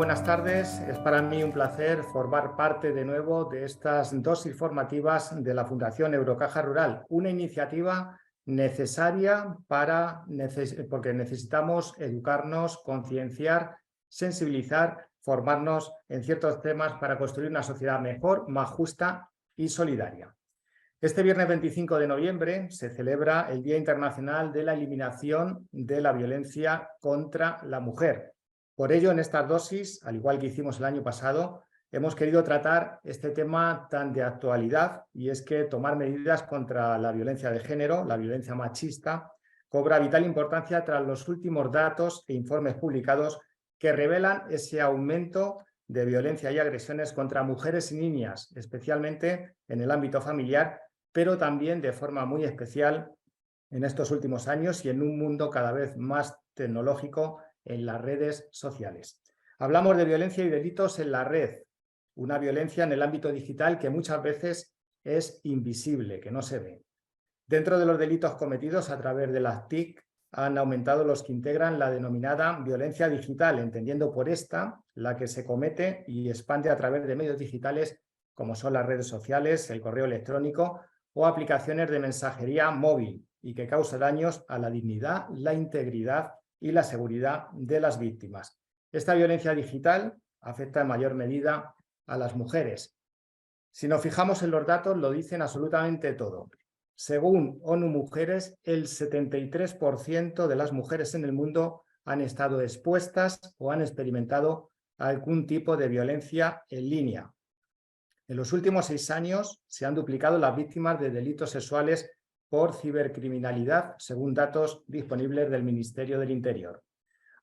buenas tardes. Es para mí un placer formar parte de nuevo de estas dosis formativas de la Fundación Eurocaja Rural, una iniciativa necesaria porque necesitamos educarnos, concienciar, sensibilizar, formarnos en ciertos temas para construir una sociedad mejor, más justa y solidaria. Este viernes 25 de noviembre se celebra el Día Internacional de la Eliminación de la Violencia contra la Mujer. Por ello, en estas dosis, al igual que hicimos el año pasado, hemos querido tratar este tema tan de actualidad, y es que tomar medidas contra la violencia de género, la violencia machista, cobra vital importancia tras los últimos datos e informes publicados que revelan ese aumento de violencia y agresiones contra mujeres y niñas, especialmente en el ámbito familiar, pero también de forma muy especial en estos últimos años y en un mundo cada vez más tecnológico en las redes sociales. Hablamos de violencia y delitos en la red, una violencia en el ámbito digital que muchas veces es invisible, que no se ve. Dentro de los delitos cometidos a través de las TIC han aumentado los que integran la denominada violencia digital, entendiendo por esta la que se comete y expande a través de medios digitales como son las redes sociales, el correo electrónico o aplicaciones de mensajería móvil, y que causa daños a la dignidad, la integridad y la seguridad de las víctimas. Esta violencia digital afecta en mayor medida a las mujeres. Si nos fijamos en los datos, lo dicen absolutamente todo. Según ONU Mujeres, el 73% de las mujeres en el mundo han estado expuestas o han experimentado algún tipo de violencia en línea. En los últimos 6 años se han duplicado las víctimas de delitos sexuales por cibercriminalidad, según datos disponibles del Ministerio del Interior.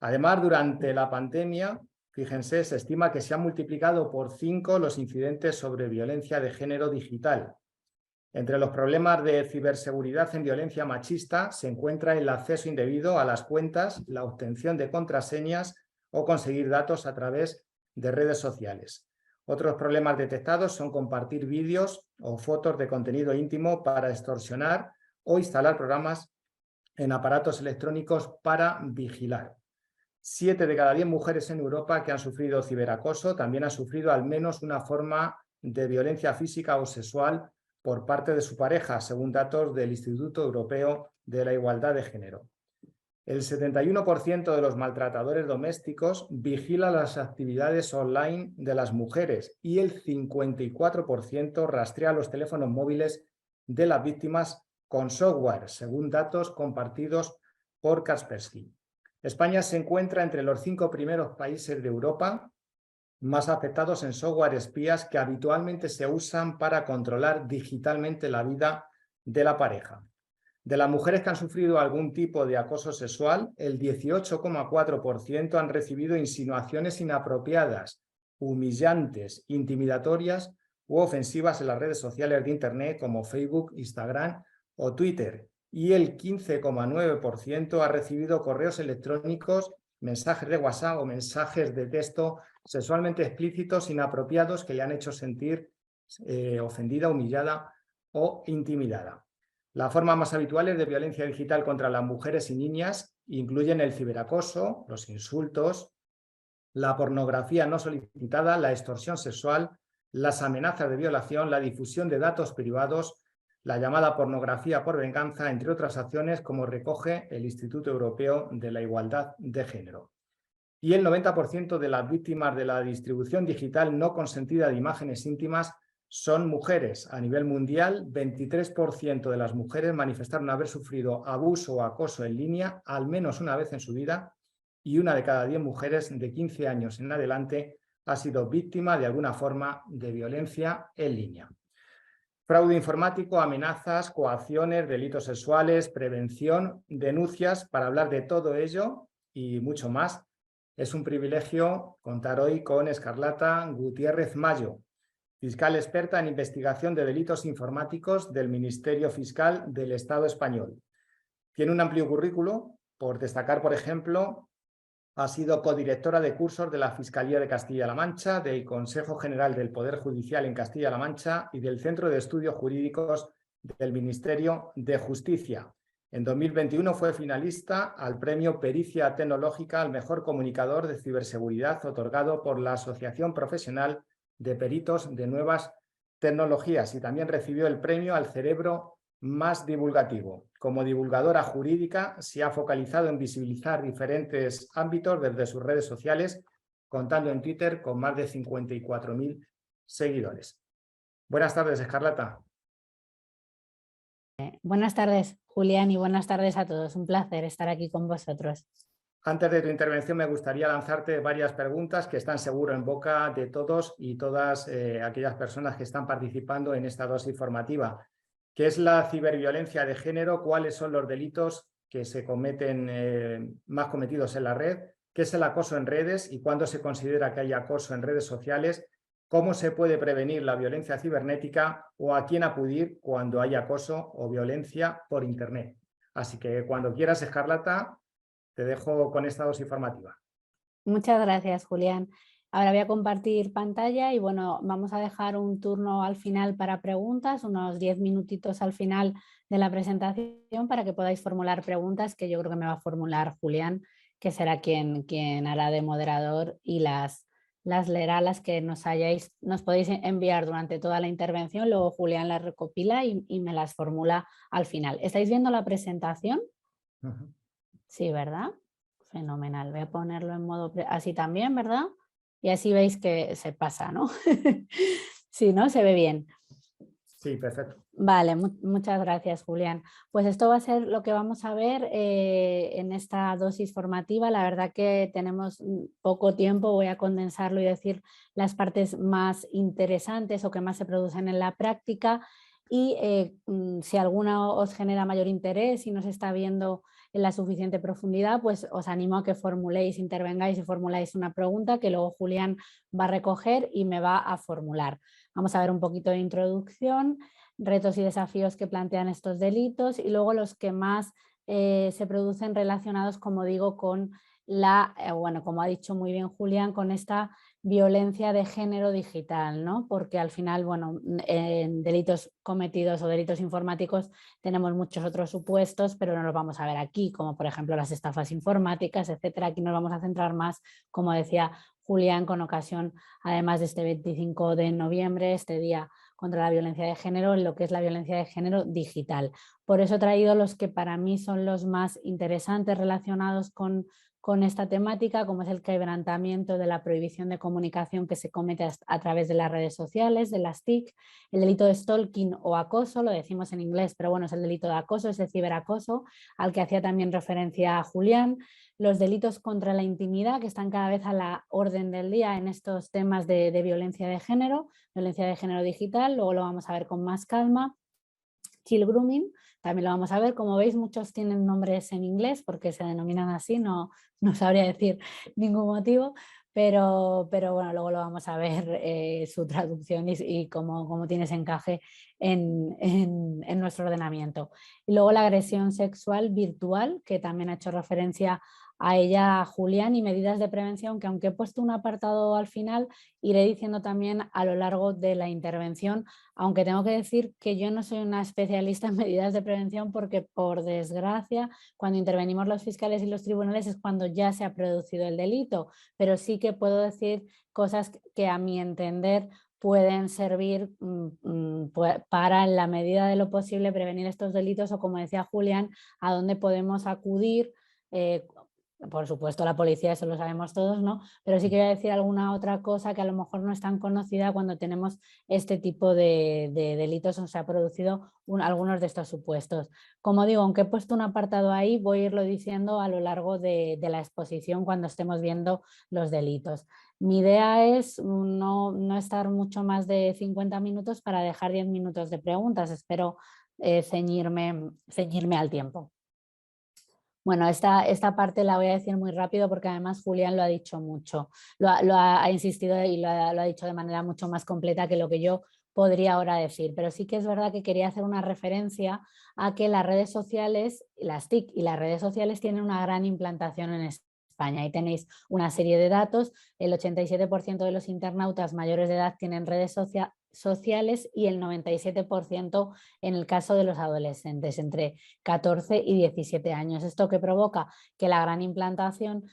Además, durante la pandemia, fíjense, se estima que se han multiplicado por 5 los incidentes sobre violencia de género digital. Entre los problemas de ciberseguridad en violencia machista se encuentra el acceso indebido a las cuentas, la obtención de contraseñas o conseguir datos a través de redes sociales. Otros problemas detectados son compartir vídeos o fotos de contenido íntimo para extorsionar o instalar programas en aparatos electrónicos para vigilar. 7 de cada 10 mujeres en Europa que han sufrido ciberacoso también han sufrido al menos una forma de violencia física o sexual por parte de su pareja, según datos del Instituto Europeo de la Igualdad de Género. El 71% de los maltratadores domésticos vigila las actividades online de las mujeres y el 54% rastrea los teléfonos móviles de las víctimas con software, según datos compartidos por Kaspersky. España se encuentra entre los 5 primeros países de Europa más afectados en software espías que habitualmente se usan para controlar digitalmente la vida de la pareja. De las mujeres que han sufrido algún tipo de acoso sexual, el 18,4% han recibido insinuaciones inapropiadas, humillantes, intimidatorias u ofensivas en las redes sociales de Internet como Facebook, Instagram o Twitter, y el 15,9% ha recibido correos electrónicos, mensajes de WhatsApp o mensajes de texto sexualmente explícitos, inapropiados, que le han hecho sentir ofendida, humillada o intimidada. Las formas más habituales de violencia digital contra las mujeres y niñas incluyen el ciberacoso, los insultos, la pornografía no solicitada, la extorsión sexual, las amenazas de violación, la difusión de datos privados, la llamada pornografía por venganza, entre otras acciones, como recoge el Instituto Europeo de la Igualdad de Género. Y el 90% de las víctimas de la distribución digital no consentida de imágenes íntimas son mujeres. A nivel mundial, 23% de las mujeres manifestaron haber sufrido abuso o acoso en línea al menos una vez en su vida, y 1 de cada 10 mujeres de 15 años en adelante ha sido víctima de alguna forma de violencia en línea. Fraude informático, amenazas, coacciones, delitos sexuales, prevención, denuncias. Para hablar de todo ello y mucho más, es un privilegio contar hoy con Escarlata Gutiérrez Mayo, fiscal experta en investigación de delitos informáticos del Ministerio Fiscal del Estado español. Tiene un amplio currículo, por destacar, por ejemplo, ha sido codirectora de cursos de la Fiscalía de Castilla-La Mancha, del Consejo General del Poder Judicial en Castilla-La Mancha y del Centro de Estudios Jurídicos del Ministerio de Justicia. En 2021 fue finalista al premio Pericia Tecnológica al mejor comunicador de ciberseguridad otorgado por la Asociación Profesional de Peritos de Nuevas Tecnologías y también recibió el premio al cerebro más divulgativo. Como divulgadora jurídica se ha focalizado en visibilizar diferentes ámbitos desde sus redes sociales, contando en Twitter con más de 54.000 seguidores. Buenas tardes, Escarlata. Buenas tardes, Julián, y buenas tardes a todos. Un placer estar aquí con vosotros. Antes de tu intervención me gustaría lanzarte varias preguntas que están seguro en boca de todos y todas aquellas personas que están participando en esta dosis formativa. ¿Qué es la ciberviolencia de género? ¿Cuáles son los delitos que se cometen más cometidos en la red? ¿Qué es el acoso en redes y cuándo se considera que hay acoso en redes sociales? ¿Cómo se puede prevenir la violencia cibernética o a quién acudir cuando hay acoso o violencia por Internet? Así que cuando quieras, Escarlata, te dejo con esta dosis informativa. Muchas gracias, Julián. Ahora voy a compartir pantalla y bueno, vamos a dejar un turno al final para preguntas, unos 10 minutitos al final de la presentación para que podáis formular preguntas que yo creo que me va a formular Julián, que será quien hará de moderador y las leerá, las que nos podéis enviar durante toda la intervención, luego Julián las recopila y me las formula al final. ¿Estáis viendo la presentación? Sí, ¿verdad? Fenomenal. Voy a ponerlo en modo así también, ¿verdad? Y así veis que se pasa, ¿no? Sí, ¿no? Se ve bien. Sí, perfecto. Vale, muchas gracias, Julián. Pues esto va a ser lo que vamos a ver en esta dosis formativa. La verdad que tenemos poco tiempo, voy a condensarlo y decir las partes más interesantes o que más se producen en la práctica. Y si alguna os genera mayor interés y no se está viendo en la suficiente profundidad, pues os animo a que formuléis, intervengáis y formuláis una pregunta que luego Julián va a recoger y me va a formular. Vamos a ver un poquito de introducción, retos y desafíos que plantean estos delitos y luego los que más se producen relacionados, como digo, con la, bueno, como ha dicho muy bien Julián, con esta violencia de género digital, ¿no? Porque al final, bueno, en delitos cometidos o delitos informáticos tenemos muchos otros supuestos, pero no los vamos a ver aquí, como por ejemplo las estafas informáticas, etcétera. Aquí nos vamos a centrar más, como decía Julián, con ocasión, además de este 25 de noviembre, este día contra la violencia de género, en lo que es la violencia de género digital. Por eso he traído los que para mí son los más interesantes relacionados con esta temática, como es el quebrantamiento de la prohibición de comunicación que se comete a través de las redes sociales, de las TIC, el delito de stalking o acoso, lo decimos en inglés, pero bueno, es el delito de acoso, es el ciberacoso, al que hacía también referencia Julián, los delitos contra la intimidad, que están cada vez a la orden del día en estos temas de violencia de género digital, luego lo vamos a ver con más calma. Kill grooming, también lo vamos a ver. Como veis, muchos tienen nombres en inglés porque se denominan así, no sabría decir ningún motivo, pero bueno, luego lo vamos a ver su traducción y cómo tiene ese encaje en nuestro ordenamiento. Y luego la agresión sexual virtual, que también ha hecho referencia a ella Julián, y medidas de prevención, que aunque he puesto un apartado al final, iré diciendo también a lo largo de la intervención, aunque tengo que decir que yo no soy una especialista en medidas de prevención porque, por desgracia, cuando intervenimos los fiscales y los tribunales es cuando ya se ha producido el delito, pero sí que puedo decir cosas que a mi entender pueden servir para, en la medida de lo posible, prevenir estos delitos o, como decía Julián, a dónde podemos acudir. Por supuesto, la policía, eso lo sabemos todos, ¿no? Pero sí que voy a decir alguna otra cosa que a lo mejor no es tan conocida cuando tenemos este tipo de delitos o se ha producido algunos de estos supuestos. Como digo, aunque he puesto un apartado ahí, voy a irlo diciendo a lo largo de la exposición cuando estemos viendo los delitos. Mi idea es no estar mucho más de 50 minutos para dejar 10 minutos de preguntas. Espero ceñirme al tiempo. Bueno, esta parte la voy a decir muy rápido porque además Julián lo ha dicho mucho, ha insistido y lo ha dicho de manera mucho más completa que lo que yo podría ahora decir, pero sí que es verdad que quería hacer una referencia a que las redes sociales, las TIC y las redes sociales tienen una gran implantación en España. España. Ahí tenéis una serie de datos. El 87% de los internautas mayores de edad tienen redes sociales y el 97% en el caso de los adolescentes entre 14 y 17 años. ¿Esto que provoca? Que la gran implantación de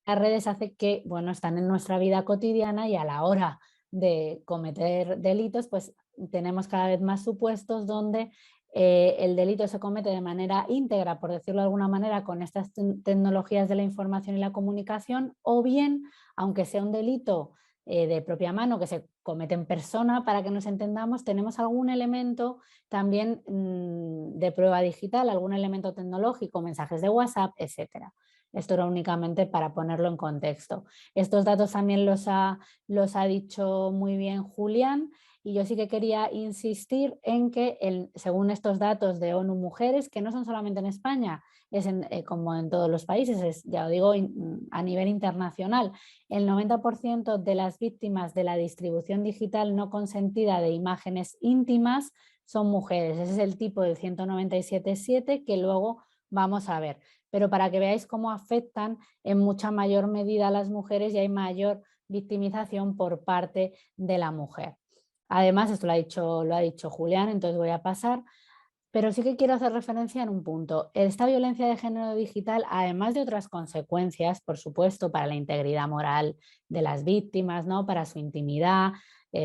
las redes hace que, bueno, están en nuestra vida cotidiana y a la hora de cometer delitos, pues tenemos cada vez más supuestos donde el delito se comete de manera íntegra, por decirlo de alguna manera, con estas tecnologías de la información y la comunicación, o bien, aunque sea un delito de propia mano que se comete en persona, para que nos entendamos, tenemos algún elemento también de prueba digital, algún elemento tecnológico, mensajes de WhatsApp, etcétera. Esto era únicamente para ponerlo en contexto. Estos datos también los ha dicho muy bien Julián, y yo sí que quería insistir en que según estos datos de ONU Mujeres, que no son solamente en España, es como en todos los países, es, ya lo digo, a nivel internacional, el 90% de las víctimas de la distribución digital no consentida de imágenes íntimas son mujeres. Ese es el tipo del 197.7 que luego vamos a ver. Pero para que veáis cómo afectan en mucha mayor medida a las mujeres y hay mayor victimización por parte de la mujer. Además, esto lo ha dicho Julián, entonces voy a pasar, pero sí que quiero hacer referencia en un punto. Esta violencia de género digital, además de otras consecuencias, por supuesto, para la integridad moral de las víctimas, ¿no? Para su intimidad,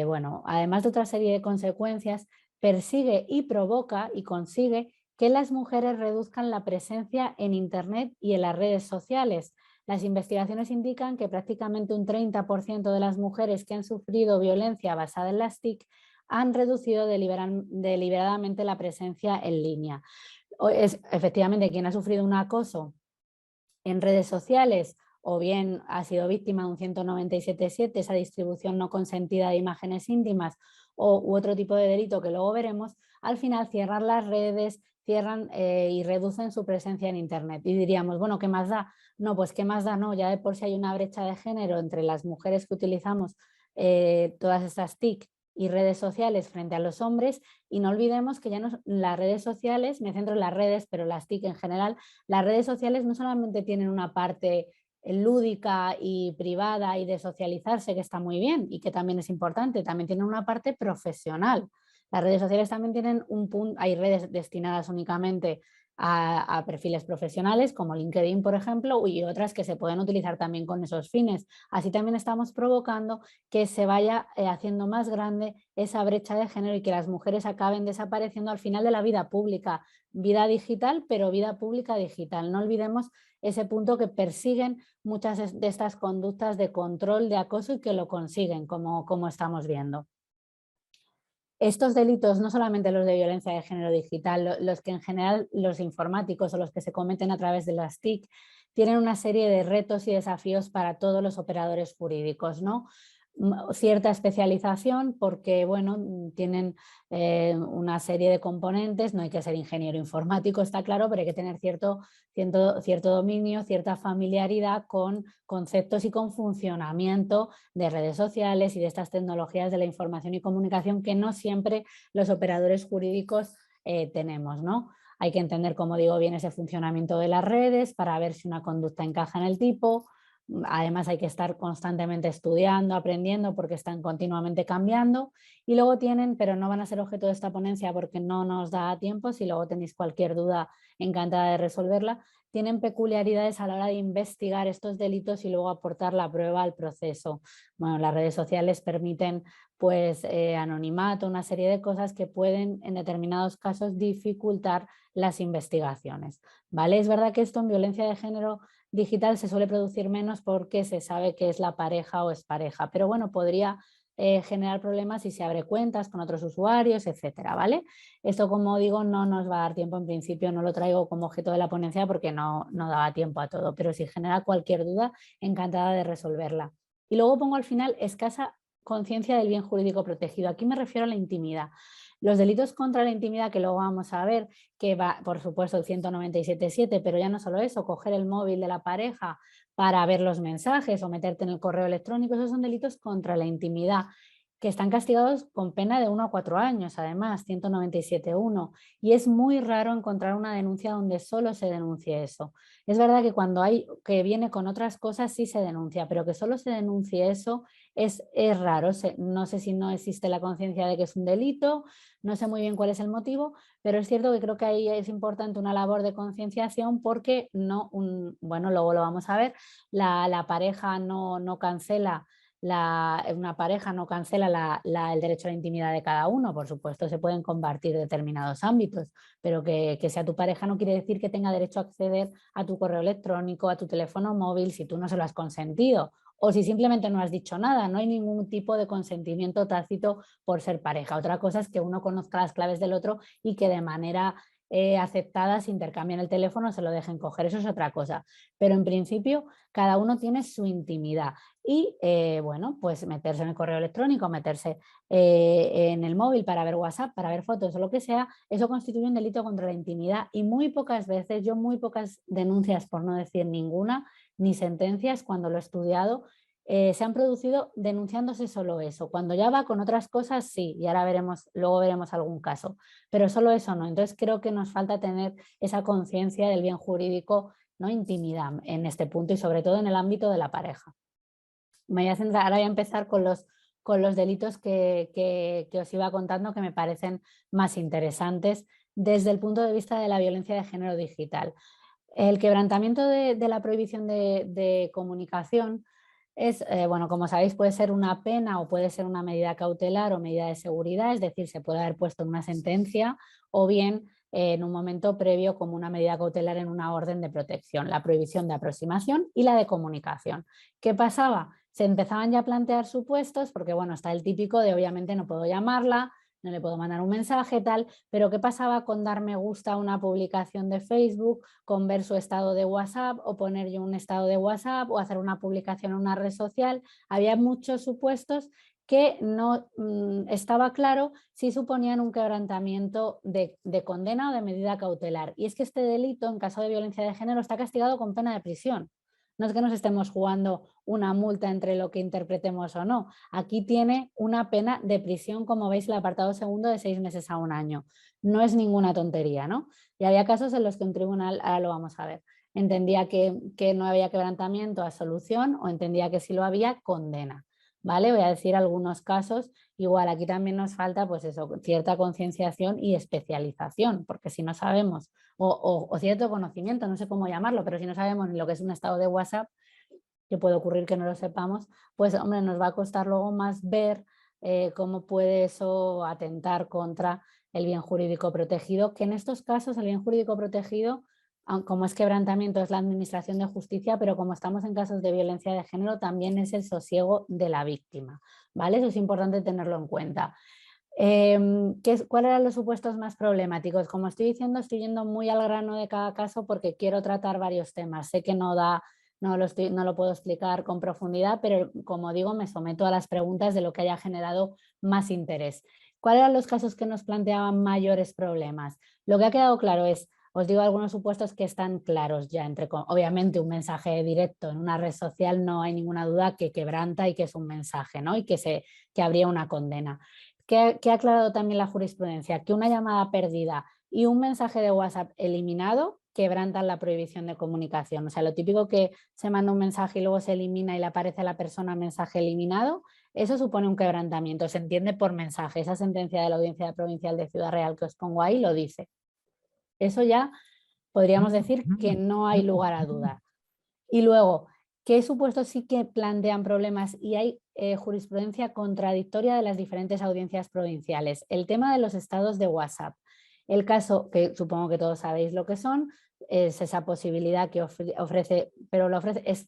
bueno, además de otra serie de consecuencias, persigue y provoca y consigue que las mujeres reduzcan la presencia en Internet y en las redes sociales. Las investigaciones indican que prácticamente un 30% de las mujeres que han sufrido violencia basada en las TIC han reducido deliberadamente la presencia en línea. Efectivamente, quien ha sufrido un acoso en redes sociales o bien ha sido víctima de un 197.7, esa distribución no consentida de imágenes íntimas u otro tipo de delito que luego veremos, al final cierran las redes, cierran y reducen su presencia en Internet. Y diríamos, bueno, ¿qué más da? No, pues ¿qué más da? No, ya de por sí hay una brecha de género entre las mujeres que utilizamos todas estas TIC y redes sociales frente a los hombres, y no olvidemos que ya no, las redes sociales, me centro en las redes, pero las TIC en general, las redes sociales no solamente tienen una parte lúdica y privada y de socializarse, que está muy bien y que también es importante, también tienen una parte profesional. Las redes sociales también tienen un punto, hay redes destinadas únicamente a perfiles profesionales como LinkedIn, por ejemplo, y otras que se pueden utilizar también con esos fines. Así también estamos provocando que se vaya haciendo más grande esa brecha de género y que las mujeres acaben desapareciendo al final de la vida pública. Vida digital, pero vida pública digital. No olvidemos ese punto que persiguen muchas de estas conductas de control, de acoso y que lo consiguen, como estamos viendo. Estos delitos, no solamente los de violencia de género digital, los que en general los informáticos o los que se cometen a través de las TIC, tienen una serie de retos y desafíos para todos los operadores jurídicos, ¿no? Cierta especialización porque, bueno, tienen una serie de componentes, no hay que ser ingeniero informático, está claro, pero hay que tener cierto dominio, cierta familiaridad con conceptos y con funcionamiento de redes sociales y de estas tecnologías de la información y comunicación que no siempre los operadores jurídicos tenemos, ¿no? Hay que entender, como digo, bien ese funcionamiento de las redes para ver si una conducta encaja en el tipo. Además hay que estar constantemente estudiando, aprendiendo porque están continuamente cambiando, y luego tienen, pero no van a ser objeto de esta ponencia porque no nos da tiempo, si luego tenéis cualquier duda encantada de resolverla, tienen peculiaridades a la hora de investigar estos delitos y luego aportar la prueba al proceso. Bueno, las redes sociales permiten pues anonimato, una serie de cosas que pueden en determinados casos dificultar las investigaciones, ¿vale? Es verdad que esto en violencia de género digital se suele producir menos porque se sabe que es la pareja o es pareja, pero bueno, podría generar problemas si se abre cuentas con otros usuarios, etcétera, ¿vale? Esto, como digo, no nos va a dar tiempo en principio, no lo traigo como objeto de la ponencia porque no daba tiempo a todo, pero si genera cualquier duda, encantada de resolverla. Y luego pongo al final escasa conciencia del bien jurídico protegido. Aquí me refiero a la intimidad. Los delitos contra la intimidad, que luego vamos a ver, que va, por supuesto, el 197.7, pero ya no solo eso, coger el móvil de la pareja para ver los mensajes o meterte en el correo electrónico, esos son delitos contra la intimidad. que están castigados con pena de 1 a 4 años, además, 197.1, y es muy raro encontrar una denuncia donde solo se denuncie eso. Es verdad que cuando hay que viene con otras cosas sí se denuncia, pero que solo se denuncie eso es raro. No sé si no existe la conciencia de que es un delito, no sé muy bien cuál es el motivo, pero es cierto que creo que ahí es importante una labor de concienciación porque bueno, luego lo vamos a ver, la pareja no cancela una pareja no cancela el derecho a la intimidad de cada uno, por supuesto se pueden compartir determinados ámbitos, pero que sea tu pareja no quiere decir que tenga derecho a acceder a tu correo electrónico, a tu teléfono móvil, si tú no se lo has consentido o si simplemente no has dicho nada, no hay ningún tipo de consentimiento tácito por ser pareja. Otra cosa es que uno conozca las claves del otro y que de manera aceptada se intercambian el teléfono, se lo dejen coger, eso es otra cosa, pero en principio cada uno tiene su intimidad y bueno, pues meterse en el correo electrónico, meterse en el móvil para ver WhatsApp, para ver fotos o lo que sea, eso constituye un delito contra la intimidad y muy pocas veces, yo muy pocas denuncias, por no decir ninguna, ni sentencias cuando lo he estudiado, se han producido denunciándose solo eso. Cuando ya va con otras cosas, sí, y ahora luego veremos algún caso, pero solo eso no. Entonces creo que nos falta tener esa conciencia del bien jurídico, ¿no? Intimidad en este punto y sobre todo en el ámbito de la pareja. Me voy a centrar, ahora voy a empezar con los delitos que os iba contando que me parecen más interesantes desde el punto de vista de la violencia de género digital. El quebrantamiento de la prohibición de comunicación es, bueno, como sabéis, puede ser una pena o puede ser una medida cautelar o medida de seguridad, es decir, se puede haber puesto en una sentencia o bien en un momento previo como una medida cautelar en una orden de protección, la prohibición de aproximación y la de comunicación. ¿Qué pasaba? Se empezaban ya a plantear supuestos, porque bueno, está el típico de obviamente no puedo llamarla, no le puedo mandar un mensaje, tal, pero ¿qué pasaba con dar me gusta a una publicación de Facebook, con ver su estado de WhatsApp o poner yo un estado de WhatsApp o hacer una publicación en una red social? Había muchos supuestos que no estaba claro si suponían un quebrantamiento de condena o de medida cautelar. Y es que este delito, en caso de violencia de género, está castigado con pena de prisión. No es que nos estemos jugando una multa entre lo que interpretemos o no. Aquí tiene una pena de prisión, como veis, el apartado segundo de 6 meses a 1 año. No es ninguna tontería, ¿no? Y había casos en los que un tribunal, ahora lo vamos a ver, entendía que no había quebrantamiento a solución o entendía que sí lo había, condena. ¿Vale? Voy a decir algunos casos. Igual aquí también nos falta pues eso, cierta concienciación y especialización, porque si no sabemos, o cierto conocimiento, no sé cómo llamarlo, pero si no sabemos ni lo que es un estado de WhatsApp, que puede ocurrir que no lo sepamos, pues hombre, nos va a costar luego más ver cómo puede eso atentar contra el bien jurídico protegido, que en estos casos el bien jurídico protegido, como es quebrantamiento, es la administración de justicia, pero como estamos en casos de violencia de género, también es el sosiego de la víctima, ¿vale? Eso es importante tenerlo en cuenta. ¿Cuáles eran los supuestos más problemáticos? Como estoy diciendo, estoy yendo muy al grano de cada caso porque quiero tratar varios temas. Sé que no lo puedo explicar con profundidad, pero como digo, me someto a las preguntas de lo que haya generado más interés. ¿Cuáles eran los casos que nos planteaban mayores problemas? Lo que ha quedado claro es, os digo algunos supuestos que están claros ya, obviamente un mensaje directo en una red social no hay ninguna duda que quebranta y que es un mensaje, ¿no? Y que habría una condena. ¿Qué ha aclarado también la jurisprudencia? Que una llamada perdida y un mensaje de WhatsApp eliminado quebrantan la prohibición de comunicación. O sea, lo típico que se manda un mensaje y luego se elimina y le aparece a la persona mensaje eliminado, eso supone un quebrantamiento, se entiende por mensaje. Esa sentencia de la Audiencia Provincial de Ciudad Real que os pongo ahí lo dice. Eso ya podríamos decir que no hay lugar a duda. Y luego, ¿qué supuestos sí que plantean problemas y hay jurisprudencia contradictoria de las diferentes audiencias provinciales? El tema de los estados de WhatsApp. El caso, que supongo que todos sabéis lo que son, es esa posibilidad que ofrece, pero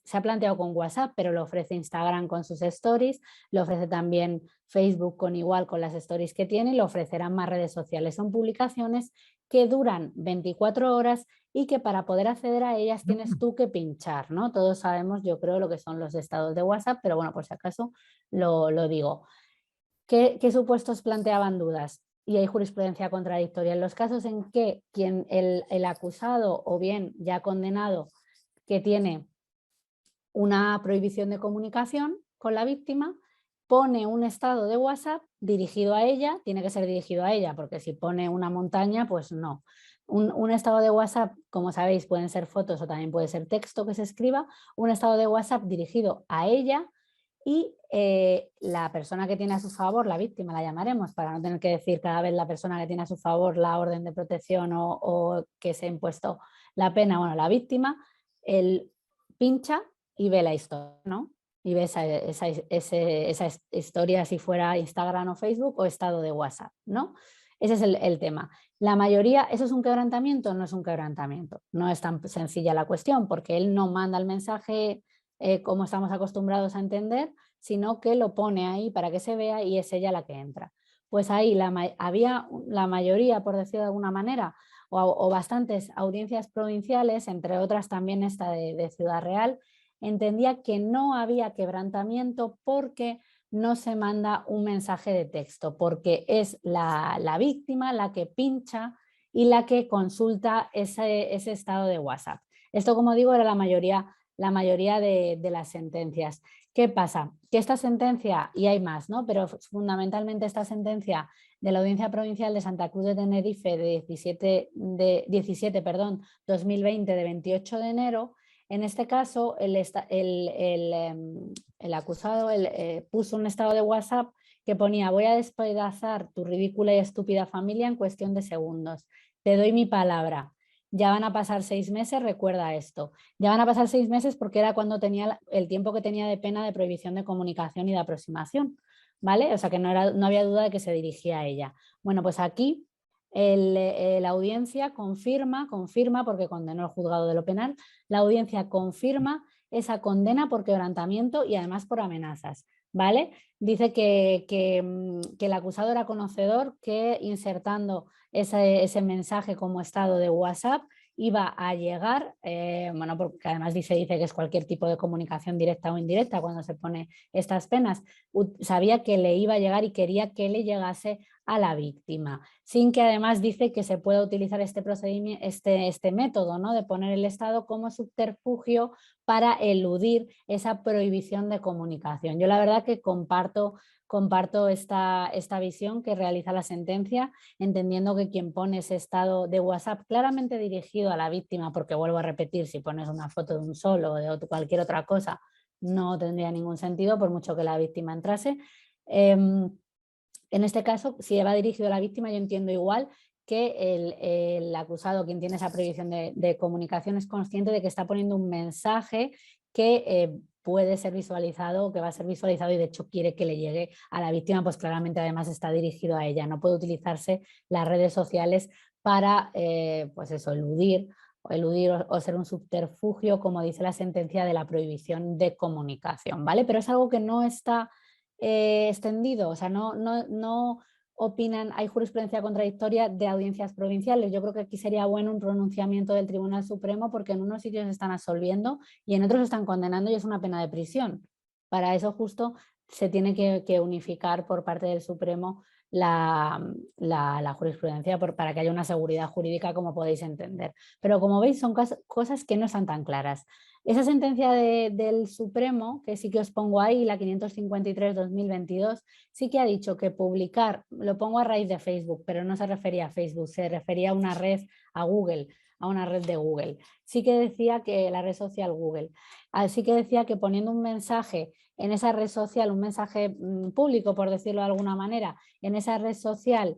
se ha planteado con WhatsApp, pero lo ofrece Instagram con sus stories, lo ofrece también Facebook con las stories que tiene y lo ofrecerán más redes sociales. Son publicaciones que duran 24 horas y que para poder acceder a ellas tienes tú que pinchar, ¿no? Todos sabemos, yo creo, lo que son los estados de WhatsApp, pero bueno, por si acaso lo digo. ¿Qué supuestos planteaban dudas? Y hay jurisprudencia contradictoria. En los casos en que el acusado o bien ya condenado que tiene una prohibición de comunicación con la víctima, pone un estado de WhatsApp dirigido a ella, tiene que ser dirigido a ella, porque si pone una montaña, pues no. Un estado de WhatsApp, como sabéis, pueden ser fotos o también puede ser texto que se escriba, un estado de WhatsApp dirigido a ella y la persona que tiene a su favor, la víctima la llamaremos, para no tener que decir cada vez la persona que tiene a su favor la orden de protección o que se ha impuesto la pena, bueno, la víctima, él pincha y ve la historia, ¿no? Y ve esa historia si fuera Instagram o Facebook o estado de WhatsApp, ¿no? Ese es el tema. La mayoría, ¿eso es un quebrantamiento? No es un quebrantamiento. No es tan sencilla la cuestión porque él no manda el mensaje como estamos acostumbrados a entender, sino que lo pone ahí para que se vea y es ella la que entra. Pues ahí había la mayoría, por decirlo de alguna manera, o bastantes audiencias provinciales, entre otras también esta de Ciudad Real, entendía que no había quebrantamiento porque no se manda un mensaje de texto, porque es la víctima la que pincha y la que consulta ese estado de WhatsApp. Esto, como digo, era la mayoría de las sentencias. ¿Qué pasa? Que esta sentencia, y hay más, ¿no? Pero fundamentalmente esta sentencia de la Audiencia Provincial de Santa Cruz de Tenerife de 2020 de 28 de enero, en este caso el acusado puso un estado de WhatsApp que ponía: voy a despedazar tu ridícula y estúpida familia en cuestión de segundos. Te doy mi palabra. Ya van a pasar 6 meses, recuerda esto. Ya van a pasar 6 meses porque era cuando tenía el tiempo que tenía de pena de prohibición de comunicación y de aproximación, ¿vale? O sea que no había duda de que se dirigía a ella. Bueno, pues aquí la audiencia confirma, porque condenó el juzgado de lo penal, la audiencia confirma esa condena por quebrantamiento y además por amenazas, ¿vale? Dice que el acusado era conocedor que insertando ese mensaje como estado de WhatsApp iba a llegar, bueno, porque además dice que es cualquier tipo de comunicación directa o indirecta cuando se pone estas penas, sabía que le iba a llegar y quería que le llegase a la víctima, sin que además dice que se pueda utilizar este procedimiento, este método, ¿no? De poner el estado como subterfugio para eludir esa prohibición de comunicación. Yo la verdad que comparto esta visión que realiza la sentencia, entendiendo que quien pone ese estado de WhatsApp claramente dirigido a la víctima, porque vuelvo a repetir, si pones una foto de un solo o de cualquier otra cosa, no tendría ningún sentido, por mucho que la víctima entrase. En este caso, si va dirigido a la víctima, yo entiendo igual que el acusado, quien tiene esa prohibición de comunicación, es consciente de que está poniendo un mensaje que puede ser visualizado, que va a ser visualizado y de hecho quiere que le llegue a la víctima, pues claramente además está dirigido a ella. No puede utilizarse las redes sociales para pues eso, eludir o ser un subterfugio, como dice la sentencia, de la prohibición de comunicación, ¿vale? Pero es algo que no está extendido, o sea, no opinan, hay jurisprudencia contradictoria de audiencias provinciales. Yo creo que aquí sería bueno un pronunciamiento del Tribunal Supremo, porque en unos sitios están absolviendo y en otros están condenando y es una pena de prisión. Para eso justo se tiene que unificar por parte del Supremo la jurisprudencia para que haya una seguridad jurídica, como podéis entender. Pero como veis son cosas que no están tan claras. Esa sentencia del Supremo, que sí que os pongo ahí, la 553-2022, sí que ha dicho que publicar, lo pongo a raíz de Facebook, pero no se refería a Facebook, se refería a una red, a Google, a una red de Google. Sí que decía que la red social Google, así que decía que poniendo un mensaje en esa red social, un mensaje público, por decirlo de alguna manera, en esa red social,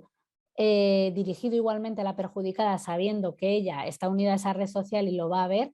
dirigido igualmente a la perjudicada, sabiendo que ella está unida a esa red social y lo va a ver,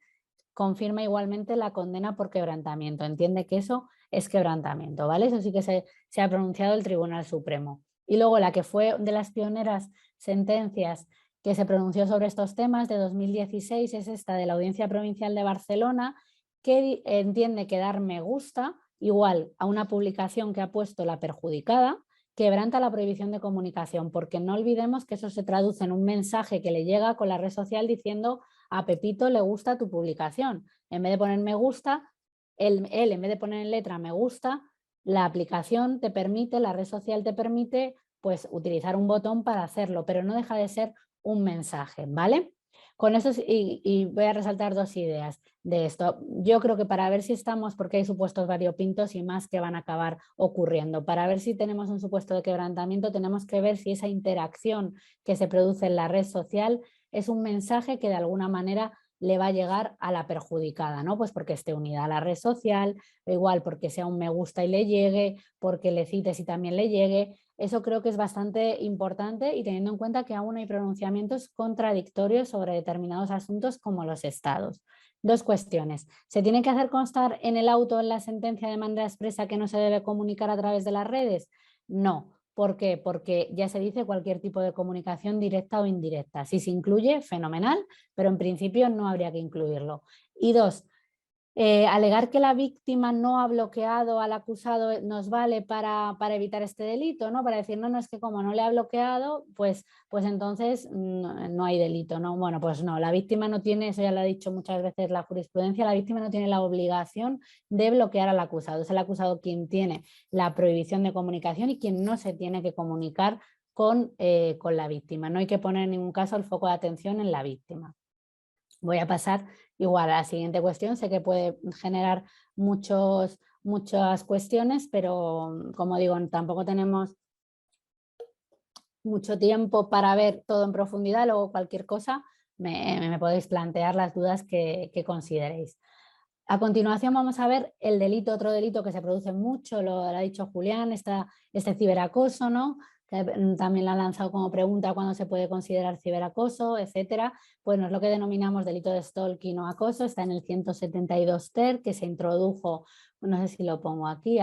confirma igualmente la condena por quebrantamiento. Entiende que eso es quebrantamiento, ¿vale? Eso sí que se ha pronunciado el Tribunal Supremo. Y luego la que fue de las pioneras sentencias que se pronunció sobre estos temas de 2016 es esta de la Audiencia Provincial de Barcelona, que entiende que dar me gusta igual a una publicación que ha puesto la perjudicada quebranta la prohibición de comunicación, porque no olvidemos que eso se traduce en un mensaje que le llega con la red social diciendo: a Pepito le gusta tu publicación. En vez de poner me gusta, él en vez de poner en letra me gusta, la aplicación te permite, la red social te permite pues utilizar un botón para hacerlo, pero no deja de ser un mensaje, ¿vale? Con eso, y voy a resaltar dos ideas de esto. Yo creo que para ver si estamos, porque hay supuestos variopintos y más que van a acabar ocurriendo, para ver si tenemos un supuesto de quebrantamiento, tenemos que ver si esa interacción que se produce en la red social es un mensaje que de alguna manera le va a llegar a la perjudicada, ¿no? Pues porque esté unida a la red social, o igual porque sea un me gusta y le llegue, porque le cites y también le llegue. Eso creo que es bastante importante y teniendo en cuenta que aún hay pronunciamientos contradictorios sobre determinados asuntos como los estados. Dos cuestiones. ¿Se tiene que hacer constar en el auto, en la sentencia de manera expresa, que no se debe comunicar a través de las redes? No. ¿Por qué? Porque ya se dice cualquier tipo de comunicación directa o indirecta. Si se incluye, fenomenal, pero en principio no habría que incluirlo. Y dos, alegar que la víctima no ha bloqueado al acusado nos vale para evitar este delito, ¿no? Para decir, no, no, es que como no le ha bloqueado, pues entonces no hay delito, ¿no? Bueno, pues no, la víctima no tiene, eso ya lo ha dicho muchas veces la jurisprudencia, la víctima no tiene la obligación de bloquear al acusado. Es el acusado quien tiene la prohibición de comunicación y quien no se tiene que comunicar con la víctima. No hay que poner en ningún caso el foco de atención en la víctima. Voy a pasar igual a la siguiente cuestión. Sé que puede generar muchas cuestiones, pero como digo, tampoco tenemos mucho tiempo para ver todo en profundidad. Luego cualquier cosa me podéis plantear las dudas que consideréis. A continuación vamos a ver el delito, otro delito que se produce mucho, lo ha dicho Julián, este ciberacoso, ¿no? Que también lo han lanzado como pregunta cuándo se puede considerar ciberacoso, etcétera. Bueno, es lo que denominamos delito de stalking o acoso, está en el 172 ter, que se introdujo, no sé si lo pongo aquí,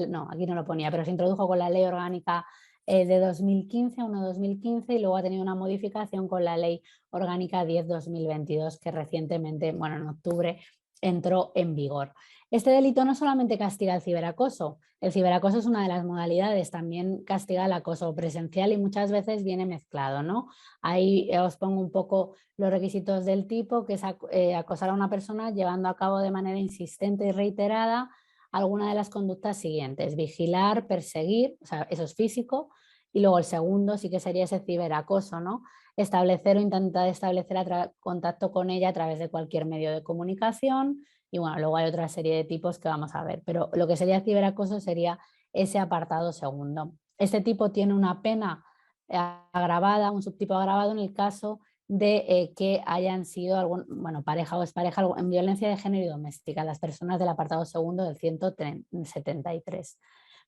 no, aquí no lo ponía, pero se introdujo con la ley orgánica de 2015, 1-2015, y luego ha tenido una modificación con la ley orgánica 10-2022, que recientemente, bueno, en octubre, entró en vigor. Este delito no solamente castiga el ciberacoso es una de las modalidades, también castiga el acoso presencial y muchas veces viene mezclado, ¿no? Ahí os pongo un poco los requisitos del tipo, que es acosar a una persona llevando a cabo de manera insistente y reiterada alguna de las conductas siguientes: vigilar, perseguir, o sea, eso es físico, y luego el segundo sí que sería ese ciberacoso, ¿no? Establecer o intentar establecer contacto con ella a través de cualquier medio de comunicación, y bueno, luego hay otra serie de tipos que vamos a ver, pero lo que sería ciberacoso sería ese apartado segundo. Este tipo tiene una pena agravada, un subtipo agravado en el caso de que hayan sido pareja o expareja en violencia de género y doméstica, las personas del apartado segundo del 173.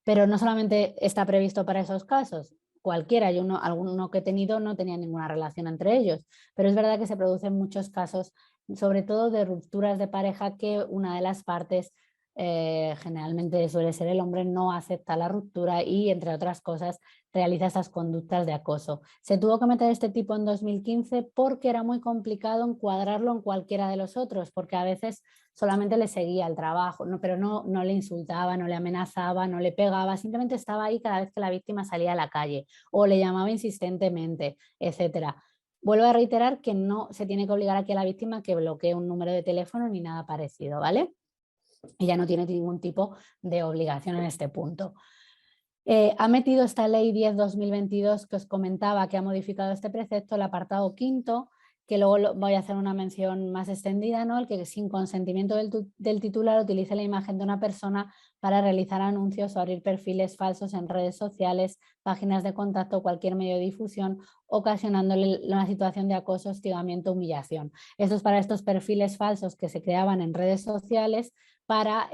Pero no solamente está previsto para esos casos, cualquiera, alguno que he tenido no tenía ninguna relación entre ellos, pero es verdad que se producen muchos casos, sobre todo de rupturas de pareja, que una de las partes, generalmente suele ser el hombre, no acepta la ruptura y, entre otras cosas, realiza esas conductas de acoso. Se tuvo que meter este tipo en 2015 porque era muy complicado encuadrarlo en cualquiera de los otros, porque a veces solamente le seguía el trabajo, pero no le insultaba, no le amenazaba, no le pegaba, simplemente estaba ahí cada vez que la víctima salía a la calle o le llamaba insistentemente, etcétera. Vuelvo a reiterar que no se tiene que obligar aquí a la víctima que bloquee un número de teléfono ni nada parecido, ¿vale? Ella no tiene ningún tipo de obligación en este punto. Ha metido esta ley 10-2022 que os comentaba, que ha modificado este precepto, el apartado quinto, que luego voy a hacer una mención más extendida, ¿no? El que sin consentimiento del titular utilice la imagen de una persona para realizar anuncios o abrir perfiles falsos en redes sociales, páginas de contacto o cualquier medio de difusión, ocasionándole una situación de acoso, hostigamiento, humillación. Esto es para estos perfiles falsos que se creaban en redes sociales para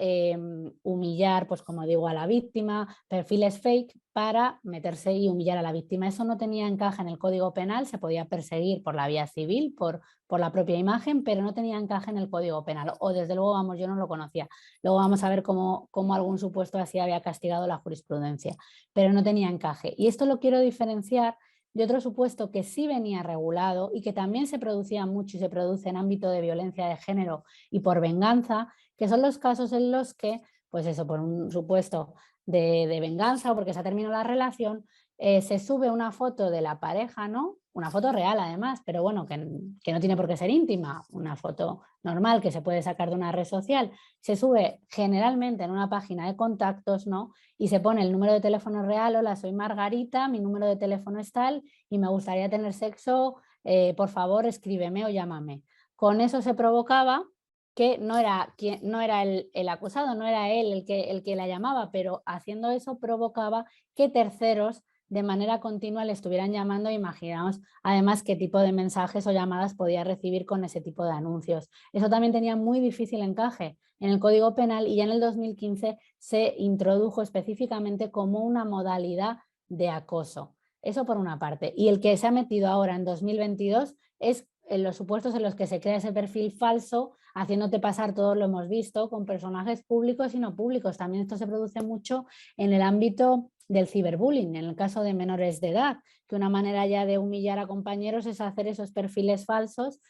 humillar, pues como digo, a la víctima, perfiles fake para meterse y humillar a la víctima. Eso no tenía encaje en el Código Penal, se podía perseguir por la vía civil, por la propia imagen, pero no tenía encaje en el Código Penal, o desde luego, vamos, yo no lo conocía. Luego vamos a ver cómo algún supuesto así había castigado la jurisprudencia, pero no tenía encaje. Y esto lo quiero diferenciar de otro supuesto que sí venía regulado y que también se producía mucho y se produce en ámbito de violencia de género y por venganza, que son los casos en los que, pues eso, por un supuesto de venganza o porque se ha terminado la relación, se sube una foto de la pareja, ¿no? Una foto real además, pero bueno, que no tiene por qué ser íntima, una foto normal que se puede sacar de una red social, se sube generalmente en una página de contactos, ¿no? Y se pone el número de teléfono real: hola, soy Margarita, mi número de teléfono es tal y me gustaría tener sexo por favor escríbeme o llámame. Con eso se provocaba que no era el acusado, no era él el que la llamaba, pero haciendo eso provocaba que terceros de manera continua le estuvieran llamando. Imaginaos además qué tipo de mensajes o llamadas podía recibir con ese tipo de anuncios. Eso también tenía muy difícil encaje en el Código Penal y ya en el 2015 se introdujo específicamente como una modalidad de acoso. Eso por una parte. Y el que se ha metido ahora en 2022 es en los supuestos en los que se crea ese perfil falso, haciéndote pasar, todos lo hemos visto, con personajes públicos y no públicos. También esto se produce mucho en el ámbito del ciberbullying, en el caso de menores de edad, que una manera ya de humillar a compañeros es hacer esos perfiles falsos,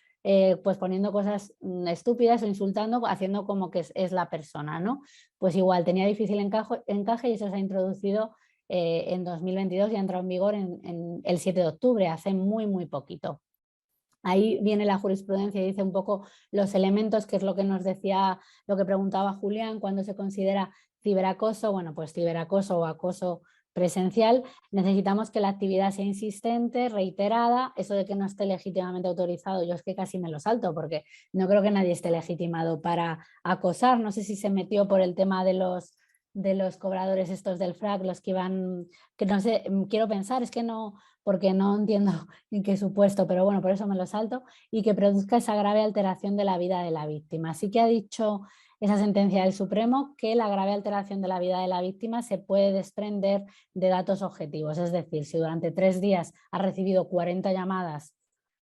pues poniendo cosas estúpidas o insultando, haciendo como que es la persona, ¿no? Pues igual, tenía difícil encaje y eso se ha introducido en 2022 y ha entrado en vigor en el 7 de octubre, hace muy poquito. Ahí viene la jurisprudencia y dice un poco los elementos, que es lo que nos decía, lo que preguntaba Julián, cuando se considera ciberacoso. Bueno, pues ciberacoso o acoso presencial, necesitamos que la actividad sea insistente, reiterada. Eso de que no esté legítimamente autorizado, yo es que casi me lo salto, porque no creo que nadie esté legitimado para acosar. No sé si se metió por el tema de los cobradores estos del FRAC, los que iban, que no sé, quiero pensar, es que no, porque no entiendo en qué supuesto, pero bueno, por eso me lo salto, y que produzca esa grave alteración de la vida de la víctima. Así que ha dicho esa sentencia del Supremo que la grave alteración de la vida de la víctima se puede desprender de datos objetivos, es decir, si durante 3 días ha recibido 40 llamadas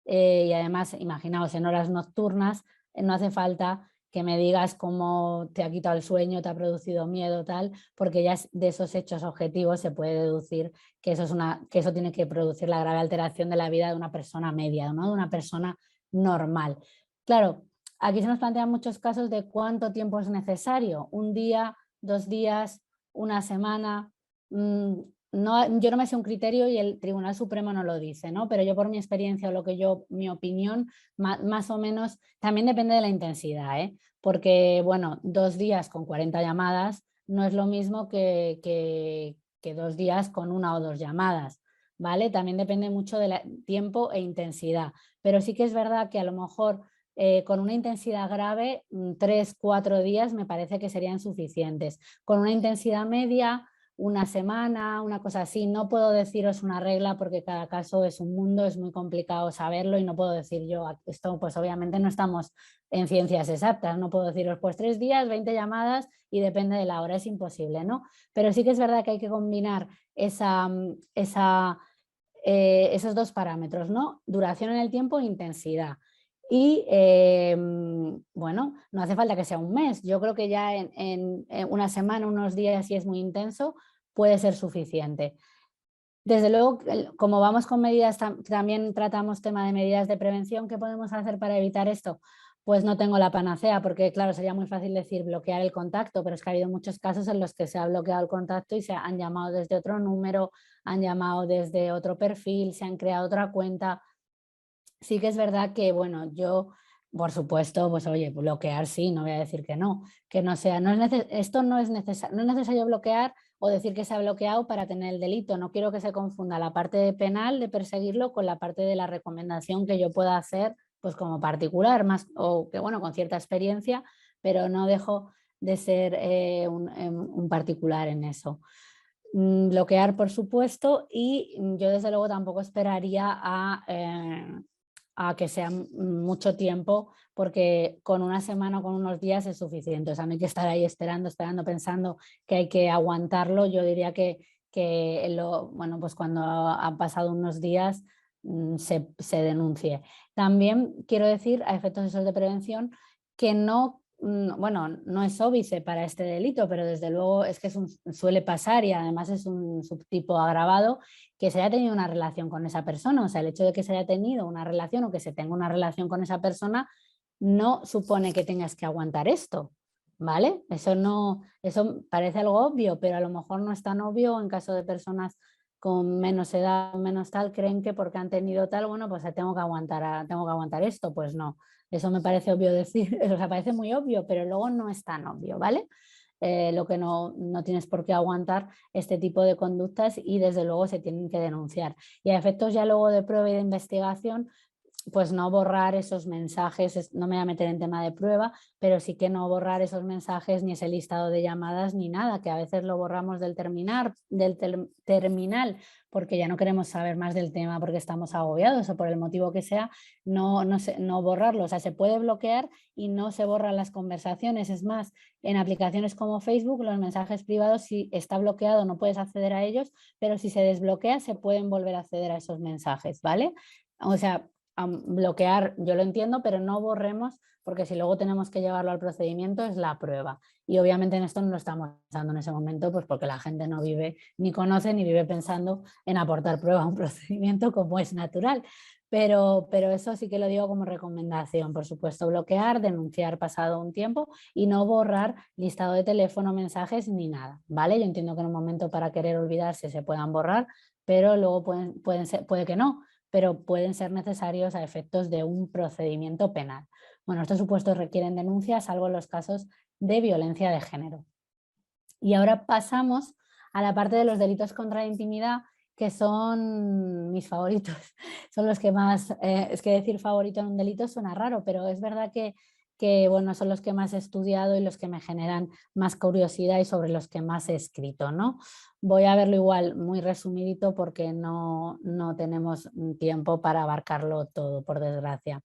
y además, imaginaos, en horas nocturnas, no hace falta que me digas cómo te ha quitado el sueño, te ha producido miedo, tal, porque ya de esos hechos objetivos se puede deducir que eso tiene que producir la grave alteración de la vida de una persona media, ¿no? De una persona normal. Claro, aquí se nos plantean muchos casos de cuánto tiempo es necesario, 1 día, 2 días, 1 semana. No, yo no me sé un criterio y el Tribunal Supremo no lo dice, ¿no? Pero yo por mi experiencia o mi opinión, más o menos, también depende de la intensidad, ¿eh? Porque, bueno, 2 días con 40 llamadas no es lo mismo que 2 días con 1 o 2 llamadas, ¿vale? También depende mucho del tiempo e intensidad, pero sí que es verdad que a lo mejor con una intensidad grave, 3, 4 días me parece que serían suficientes. Con una intensidad media, 1 semana, una cosa así. No puedo deciros una regla porque cada caso es un mundo, es muy complicado saberlo y no puedo decir yo, esto pues obviamente no estamos en ciencias exactas, no puedo deciros pues 3 días, 20 llamadas y depende de la hora, es imposible, ¿no? Pero sí que es verdad que hay que combinar esos 2 parámetros, ¿no? Duración en el tiempo e intensidad. Y bueno, no hace falta que sea 1 mes, yo creo que ya en 1 semana, unos días, si es muy intenso, puede ser suficiente. Desde luego, como vamos con medidas, también tratamos tema de medidas de prevención. ¿Qué podemos hacer para evitar esto? Pues no tengo la panacea, porque claro, sería muy fácil decir bloquear el contacto, pero es que ha habido muchos casos en los que se ha bloqueado el contacto y se han llamado desde otro número, han llamado desde otro perfil, se han creado otra cuenta. Sí que es verdad que, bueno, yo, por supuesto, pues oye, bloquear sí, no voy a decir que no sea, esto no es necesario bloquear o decir que se ha bloqueado para tener el delito. No quiero que se confunda la parte penal de perseguirlo con la parte de la recomendación que yo pueda hacer, pues como particular, más, o que bueno, con cierta experiencia, pero no dejo de ser un particular en eso. Bloquear, por supuesto, y yo desde luego tampoco esperaría a que sea mucho tiempo, porque con 1 semana o con unos días es suficiente. O sea, no hay que estar ahí esperando, pensando que hay que aguantarlo. Yo diría bueno, pues cuando han pasado unos días se denuncie. También quiero decir, a efectos esos de prevención, que no, bueno, no es óbice para este delito, pero desde luego es que suele pasar y además es un subtipo agravado, que se haya tenido una relación con esa persona. O sea, el hecho de que se haya tenido una relación o que se tenga una relación con esa persona no supone que tengas que aguantar esto, ¿vale? Eso parece algo obvio, pero a lo mejor no es tan obvio en caso de personas con menos edad, menos tal, creen que porque han tenido tal, bueno, pues tengo que aguantar esto. Pues no, eso me parece obvio decir, o sea, parece muy obvio, pero luego no es tan obvio, ¿vale? Lo que no tienes por qué aguantar este tipo de conductas y desde luego se tienen que denunciar. Y a efectos ya luego de prueba y de investigación, pues no borrar esos mensajes, no me voy a meter en tema de prueba, pero sí que no borrar esos mensajes ni ese listado de llamadas ni nada, que a veces lo borramos del terminal porque ya no queremos saber más del tema porque estamos agobiados o por el motivo que sea, no borrarlo. O sea, se puede bloquear y no se borran las conversaciones. Es más, en aplicaciones como Facebook, los mensajes privados, si está bloqueado no puedes acceder a ellos, pero si se desbloquea se pueden volver a acceder a esos mensajes, ¿vale? O sea, bloquear yo lo entiendo, pero no borremos porque si luego tenemos que llevarlo al procedimiento es la prueba. Y obviamente en esto no lo estamos pensando en ese momento, pues porque la gente no vive ni conoce ni vive pensando en aportar prueba a un procedimiento como es natural. Pero eso sí que lo digo como recomendación, por supuesto, bloquear, denunciar pasado un tiempo y no borrar listado de teléfono, mensajes ni nada, ¿vale? Yo entiendo que en un momento para querer olvidarse se puedan borrar, pero luego puede que no, pero pueden ser necesarios a efectos de un procedimiento penal. Bueno, estos supuestos requieren denuncia, salvo en los casos de violencia de género. Y ahora pasamos a la parte de los delitos contra la intimidad, que son mis favoritos. Son los que más, es que decir favorito en un delito suena raro, pero es verdad que bueno, son los que más he estudiado y los que me generan más curiosidad y sobre los que más he escrito, ¿no? Voy a verlo igual muy resumidito porque no tenemos tiempo para abarcarlo todo, por desgracia.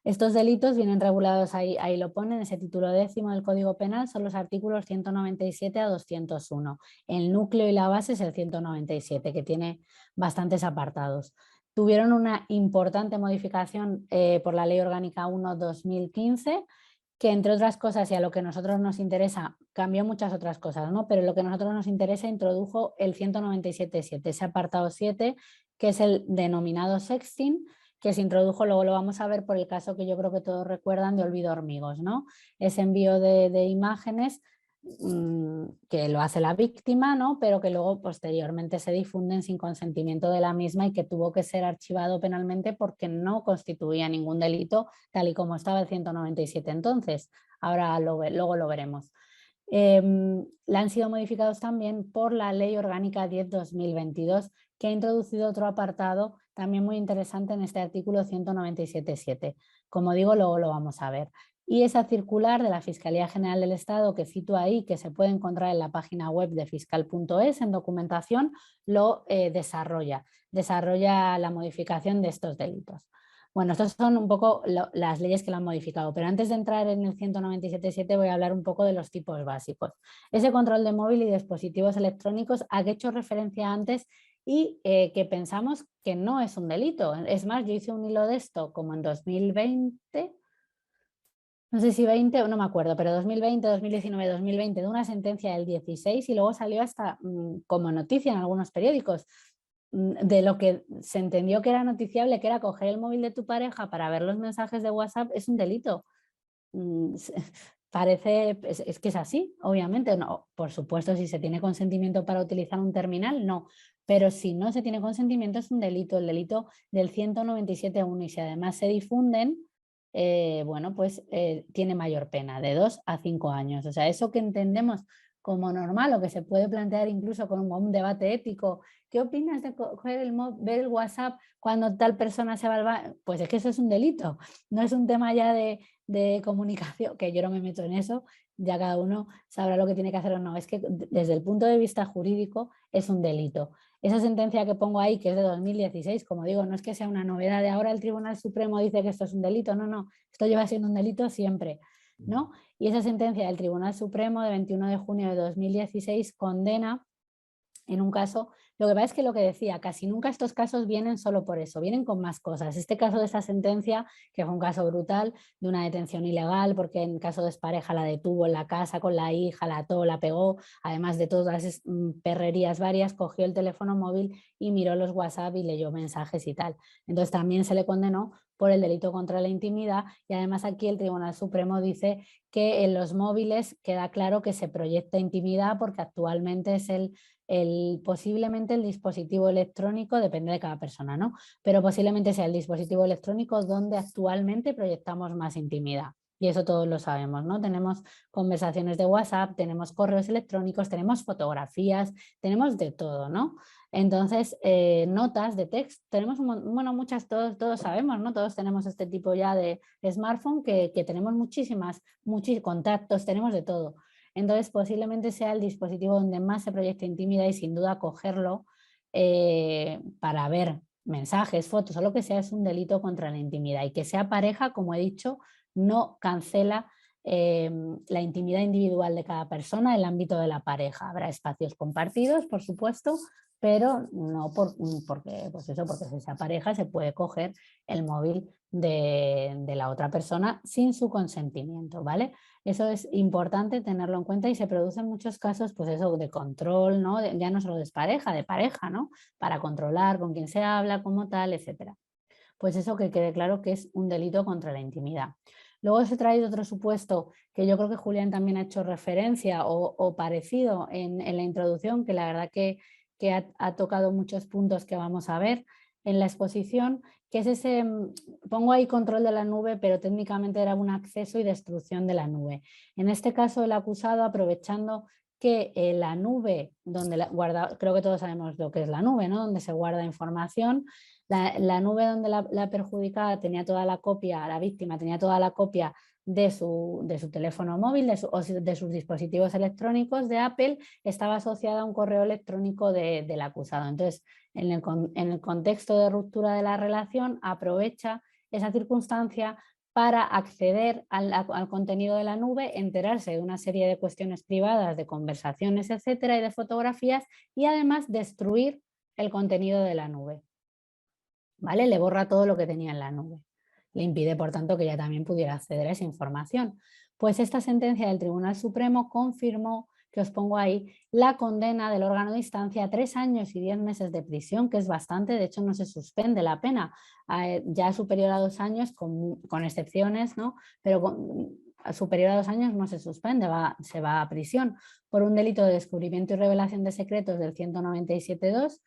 Estos delitos vienen regulados, ahí lo ponen, ese título 10º del Código Penal, son los artículos 197 a 201. El núcleo y la base es el 197, que tiene bastantes apartados. Tuvieron una importante modificación por la Ley Orgánica 1/2015, que entre otras cosas y a lo que a nosotros nos interesa, cambió muchas otras cosas, ¿no? Pero lo que a nosotros nos interesa introdujo el 197.7, ese apartado 7, que es el denominado sexting, que se introdujo, luego lo vamos a ver por el caso que yo creo que todos recuerdan de Olvido Hormigos, ¿no? Ese envío de imágenes que lo hace la víctima, ¿no? Pero que luego posteriormente se difunden sin consentimiento de la misma y que tuvo que ser archivado penalmente porque no constituía ningún delito tal y como estaba el 197 entonces. Ahora luego lo veremos. Han sido modificados también por la Ley Orgánica 10/2022, que ha introducido otro apartado también muy interesante en este artículo 197.7. Como digo, luego lo vamos a ver. Y esa circular de la Fiscalía General del Estado que cito ahí, que se puede encontrar en la página web de fiscal.es en documentación, lo desarrolla la modificación de estos delitos. Bueno, estas son un poco las leyes que lo han modificado, pero antes de entrar en el 197.7 voy a hablar un poco de los tipos básicos. Ese control de móvil y dispositivos electrónicos a que he hecho referencia antes y que pensamos que no es un delito. Es más, yo hice un hilo de esto como en 2020, no sé si 20 o no me acuerdo, pero 2020, 2019, 2020, de una sentencia del 16 y luego salió hasta como noticia en algunos periódicos de lo que se entendió que era noticiable, que era coger el móvil de tu pareja para ver los mensajes de WhatsApp, es un delito. Parece, es que es así, obviamente, no, por supuesto, si se tiene consentimiento para utilizar un terminal, no, pero si no se tiene consentimiento es un delito, el delito del 197.1 y si además se difunden, bueno, pues tiene mayor pena, de 2 a 5 años, o sea, eso que entendemos como normal o que se puede plantear incluso con un debate ético. ¿Qué opinas de coger ver el WhatsApp cuando tal persona se va al baño? Pues es que eso es un delito, no es un tema ya de comunicación, que yo no me meto en eso, ya cada uno sabrá lo que tiene que hacer o no. Es que desde el punto de vista jurídico es un delito. Esa sentencia que pongo ahí, que es de 2016, como digo, no es que sea una novedad de ahora el Tribunal Supremo dice que esto es un delito, no, esto lleva siendo un delito siempre, ¿no? Y esa sentencia del Tribunal Supremo de 21 de junio de 2016 condena en un caso, lo que pasa es que lo que decía, casi nunca estos casos vienen solo por eso, vienen con más cosas. Este caso de esta sentencia, que fue un caso brutal, de una detención ilegal, porque en caso de expareja la detuvo en la casa con la hija, la ató, la pegó, además de todas las perrerías varias, cogió el teléfono móvil y miró los WhatsApp y leyó mensajes y tal. Entonces también se le condenó por el delito contra la intimidad y además aquí el Tribunal Supremo dice que en los móviles queda claro que se proyecta intimidad porque actualmente es posiblemente el dispositivo electrónico, depende de cada persona, ¿no? Pero posiblemente sea el dispositivo electrónico donde actualmente proyectamos más intimidad. Y eso todos lo sabemos, ¿no? Tenemos conversaciones de WhatsApp, tenemos correos electrónicos, tenemos fotografías, tenemos de todo, ¿no? Entonces, notas de texto, tenemos bueno, muchas, todos sabemos, ¿no? Todos tenemos este tipo ya de smartphone que tenemos muchísimos contactos, tenemos de todo. Entonces, posiblemente sea el dispositivo donde más se proyecta intimidad y sin duda cogerlo para ver mensajes, fotos o lo que sea es un delito contra la intimidad. Y que sea pareja, como he dicho, no cancela la intimidad individual de cada persona en el ámbito de la pareja. Habrá espacios compartidos, por supuesto, pero no porque, pues eso, porque si esa pareja se puede coger el móvil de la otra persona sin su consentimiento, ¿vale? Eso es importante tenerlo en cuenta y se producen muchos casos, pues eso, de control, ¿no? Ya no solo de pareja, ¿no? Para controlar con quién se habla, como tal, etcétera. Pues eso, que quede claro que es un delito contra la intimidad. Luego os he traído otro supuesto que yo creo que Julián también ha hecho referencia o parecido en la introducción, que la verdad que ha tocado muchos puntos que vamos a ver en la exposición, que es ese, pongo ahí control de la nube, pero técnicamente era un acceso y destrucción de la nube. En este caso, el acusado, aprovechando que la nube, donde guarda, creo que todos sabemos lo que es la nube, ¿no? Donde se guarda información, la nube donde la perjudicada tenía toda la copia, la víctima tenía toda la copia de su teléfono móvil, o de sus dispositivos electrónicos de Apple, estaba asociada a un correo electrónico del acusado. Entonces, en el contexto de ruptura de la relación, aprovecha esa circunstancia para acceder al contenido de la nube, enterarse de una serie de cuestiones privadas, de conversaciones, etcétera, y de fotografías, y además destruir el contenido de la nube. ¿Vale? Le borra todo lo que tenía en la nube. Le impide, por tanto, que ella también pudiera acceder a esa información. Pues esta sentencia del Tribunal Supremo confirmó, que os pongo ahí, la condena del órgano de instancia a 3 años y 10 meses de prisión, que es bastante, de hecho no se suspende la pena, ya superior a 2 años, con excepciones, ¿no? Pero superior a 2 años no se suspende, se va a prisión por un delito de descubrimiento y revelación de secretos del 197.2,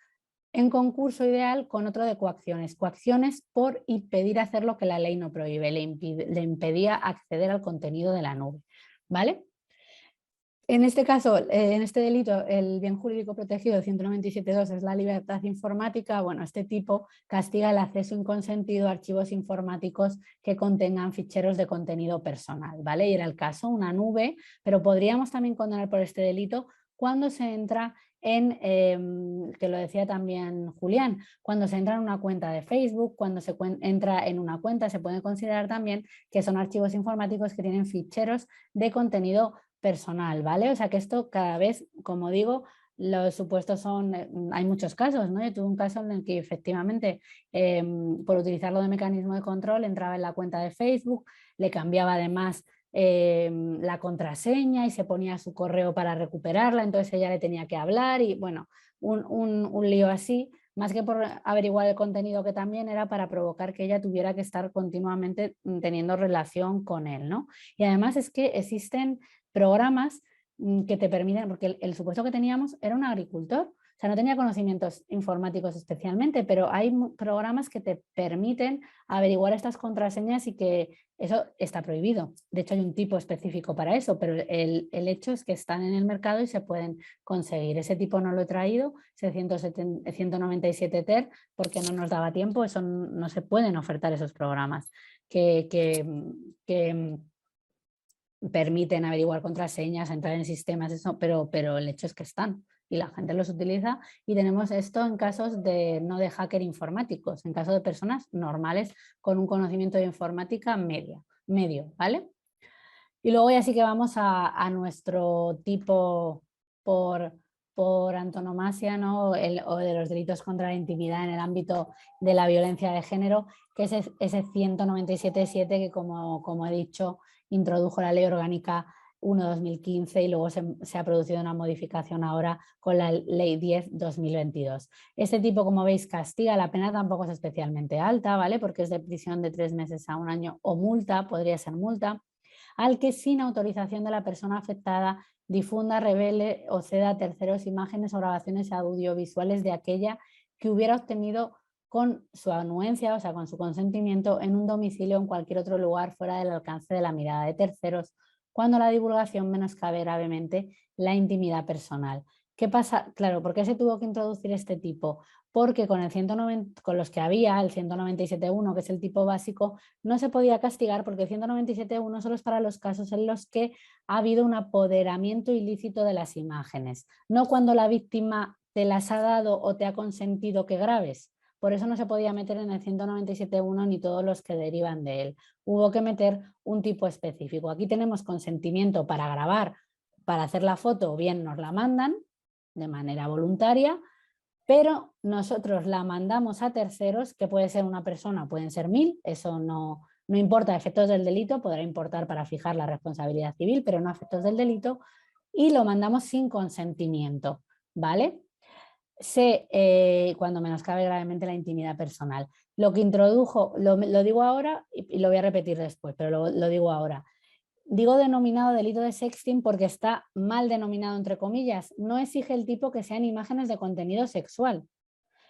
en concurso ideal con otro de coacciones. Coacciones por impedir hacer lo que la ley no prohíbe, le impedía acceder al contenido de la nube. ¿Vale? En este caso, en este delito, el bien jurídico protegido del 197.2 es la libertad informática. Bueno, este tipo castiga el acceso inconsentido a archivos informáticos que contengan ficheros de contenido personal, ¿vale? Y era el caso, una nube, pero podríamos también condenar por este delito cuando se entra en, que lo decía también Julián, cuando se entra en una cuenta de Facebook, cuando se entra en una cuenta, se puede considerar también que son archivos informáticos que tienen ficheros de contenido personal, ¿vale? O sea que esto cada vez, como digo, los supuestos son, hay muchos casos, ¿no? Yo tuve un caso en el que efectivamente por utilizarlo de mecanismo de control entraba en la cuenta de Facebook, le cambiaba además la contraseña y se ponía su correo para recuperarla, entonces ella le tenía que hablar y bueno, un lío así, más que por averiguar el contenido, que también era para provocar que ella tuviera que estar continuamente teniendo relación con él, ¿no? Y además es que existen programas que te permiten, porque el supuesto que teníamos era un agricultor, o sea, no tenía conocimientos informáticos especialmente, pero hay programas que te permiten averiguar estas contraseñas y que eso está prohibido. De hecho, hay un tipo específico para eso, pero el hecho es que están en el mercado y se pueden conseguir. Ese tipo no lo he traído, ese 197 TER, porque no nos daba tiempo, eso no se pueden ofertar esos programas que permiten averiguar contraseñas, entrar en sistemas, eso, pero el hecho es que están y la gente los utiliza, y tenemos esto en casos de no de hacker informáticos, en caso de personas normales con un conocimiento de informática medio, ¿vale? Y luego ya sí que vamos a nuestro tipo por antonomasia, ¿no? O de los delitos contra la intimidad en el ámbito de la violencia de género, que es ese 197.7 que, como he dicho, introdujo la Ley Orgánica 1/2015 y luego se ha producido una modificación ahora con la Ley 10/2022. Este tipo, como veis, castiga, la pena tampoco es especialmente alta, ¿vale? Porque es de prisión de 3 meses a 1 año o multa, podría ser multa, al que sin autorización de la persona afectada difunda, revele o ceda a terceros imágenes o grabaciones audiovisuales de aquella que hubiera obtenido con su anuencia, o sea, con su consentimiento, en un domicilio o en cualquier otro lugar fuera del alcance de la mirada de terceros, cuando la divulgación menoscabe gravemente la intimidad personal. ¿Qué pasa? Claro, ¿por qué se tuvo que introducir este tipo? Porque con los que había, el 197.1, que es el tipo básico, no se podía castigar porque el 197.1 solo es para los casos en los que ha habido un apoderamiento ilícito de las imágenes, no cuando la víctima te las ha dado o te ha consentido que grabes. Por eso no se podía meter en el 197.1 ni todos los que derivan de él. Hubo que meter un tipo específico. Aquí tenemos consentimiento para grabar, para hacer la foto, o bien nos la mandan de manera voluntaria, pero nosotros la mandamos a terceros, que puede ser una persona, pueden ser 1000, eso no importa a efectos del delito, podrá importar para fijar la responsabilidad civil, pero no a efectos del delito, y lo mandamos sin consentimiento, ¿vale? Cuando menoscabe gravemente la intimidad personal. Lo que introdujo, lo digo ahora y lo voy a repetir después, pero lo digo ahora. Digo denominado delito de sexting porque está mal denominado entre comillas. No exige el tipo que sean imágenes de contenido sexual.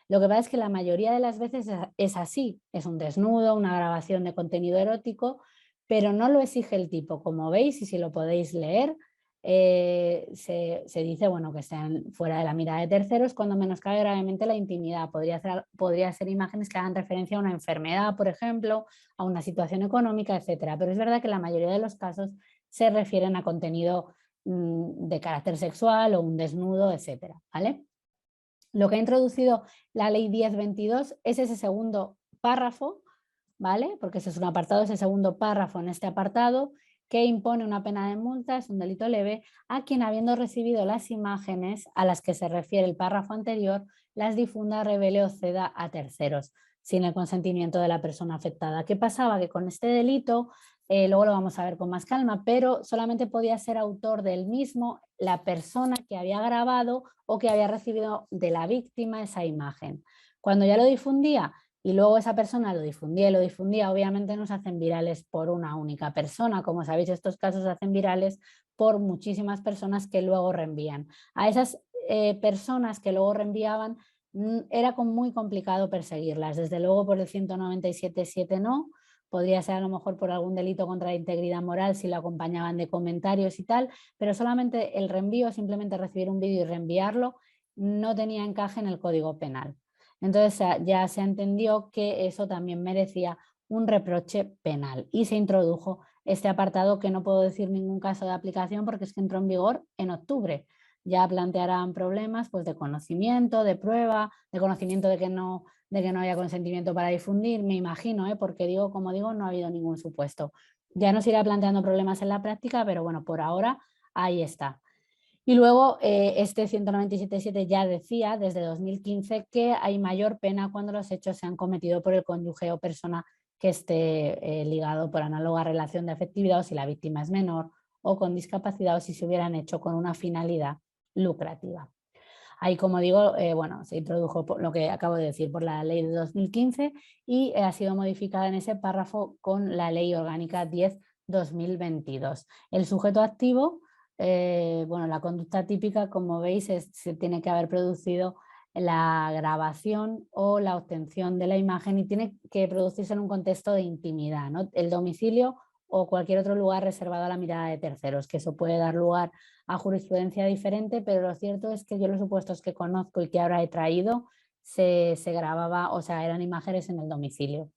Lo que pasa es que la mayoría de las veces es así. Es un desnudo, una grabación de contenido erótico, pero no lo exige el tipo. Como veis, y si lo podéis leer, se dice bueno, que sean fuera de la mirada de terceros cuando menoscabe gravemente la intimidad. Podría ser imágenes que hagan referencia a una enfermedad, por ejemplo, a una situación económica, etcétera. Pero es verdad que la mayoría de los casos se refieren a contenido de carácter sexual o un desnudo, etcétera, ¿vale? Lo que ha introducido la ley 1022 es ese segundo párrafo, ¿vale? Porque ese es un apartado, ese segundo párrafo en este apartado, que impone una pena de multa, es un delito leve, a quien habiendo recibido las imágenes a las que se refiere el párrafo anterior, las difunda, revele o ceda a terceros, sin el consentimiento de la persona afectada. ¿Qué pasaba? Que con este delito, luego lo vamos a ver con más calma, pero solamente podía ser autor del mismo la persona que había grabado o que había recibido de la víctima esa imagen. Cuando ya lo difundía, y luego esa persona lo difundía y lo difundía, obviamente no se hacen virales por una única persona. Como sabéis, estos casos se hacen virales por muchísimas personas que luego reenvían. A esas personas que luego reenviaban era muy complicado perseguirlas. Desde luego por el 197.7 no, podría ser a lo mejor por algún delito contra la integridad moral si lo acompañaban de comentarios y tal, pero solamente el reenvío, simplemente recibir un vídeo y reenviarlo, no tenía encaje en el Código Penal. Entonces ya se entendió que eso también merecía un reproche penal y se introdujo este apartado, que no puedo decir ningún caso de aplicación porque es que entró en vigor en octubre. Ya plantearán problemas pues, de conocimiento, de prueba, de conocimiento de que no haya consentimiento para difundir, me imagino, porque como digo, no ha habido ningún supuesto. Ya nos irá planteando problemas en la práctica, pero bueno, por ahora ahí está. Y luego este 197.7 ya decía desde 2015 que hay mayor pena cuando los hechos se han cometido por el cónyuge o persona que esté ligado por análoga relación de afectividad, o si la víctima es menor o con discapacidad, o si se hubieran hecho con una finalidad lucrativa. Ahí, como digo, bueno, se introdujo por lo que acabo de decir por la ley de 2015 y ha sido modificada en ese párrafo con la ley orgánica 10/2022. El sujeto activo, bueno, la conducta típica, como veis, se tiene que haber producido la grabación o la obtención de la imagen y tiene que producirse en un contexto de intimidad, ¿no? El domicilio o cualquier otro lugar reservado a la mirada de terceros, que eso puede dar lugar a jurisprudencia diferente, pero lo cierto es que yo los supuestos que conozco y que ahora he traído se grababa, o sea, eran imágenes en el domicilio.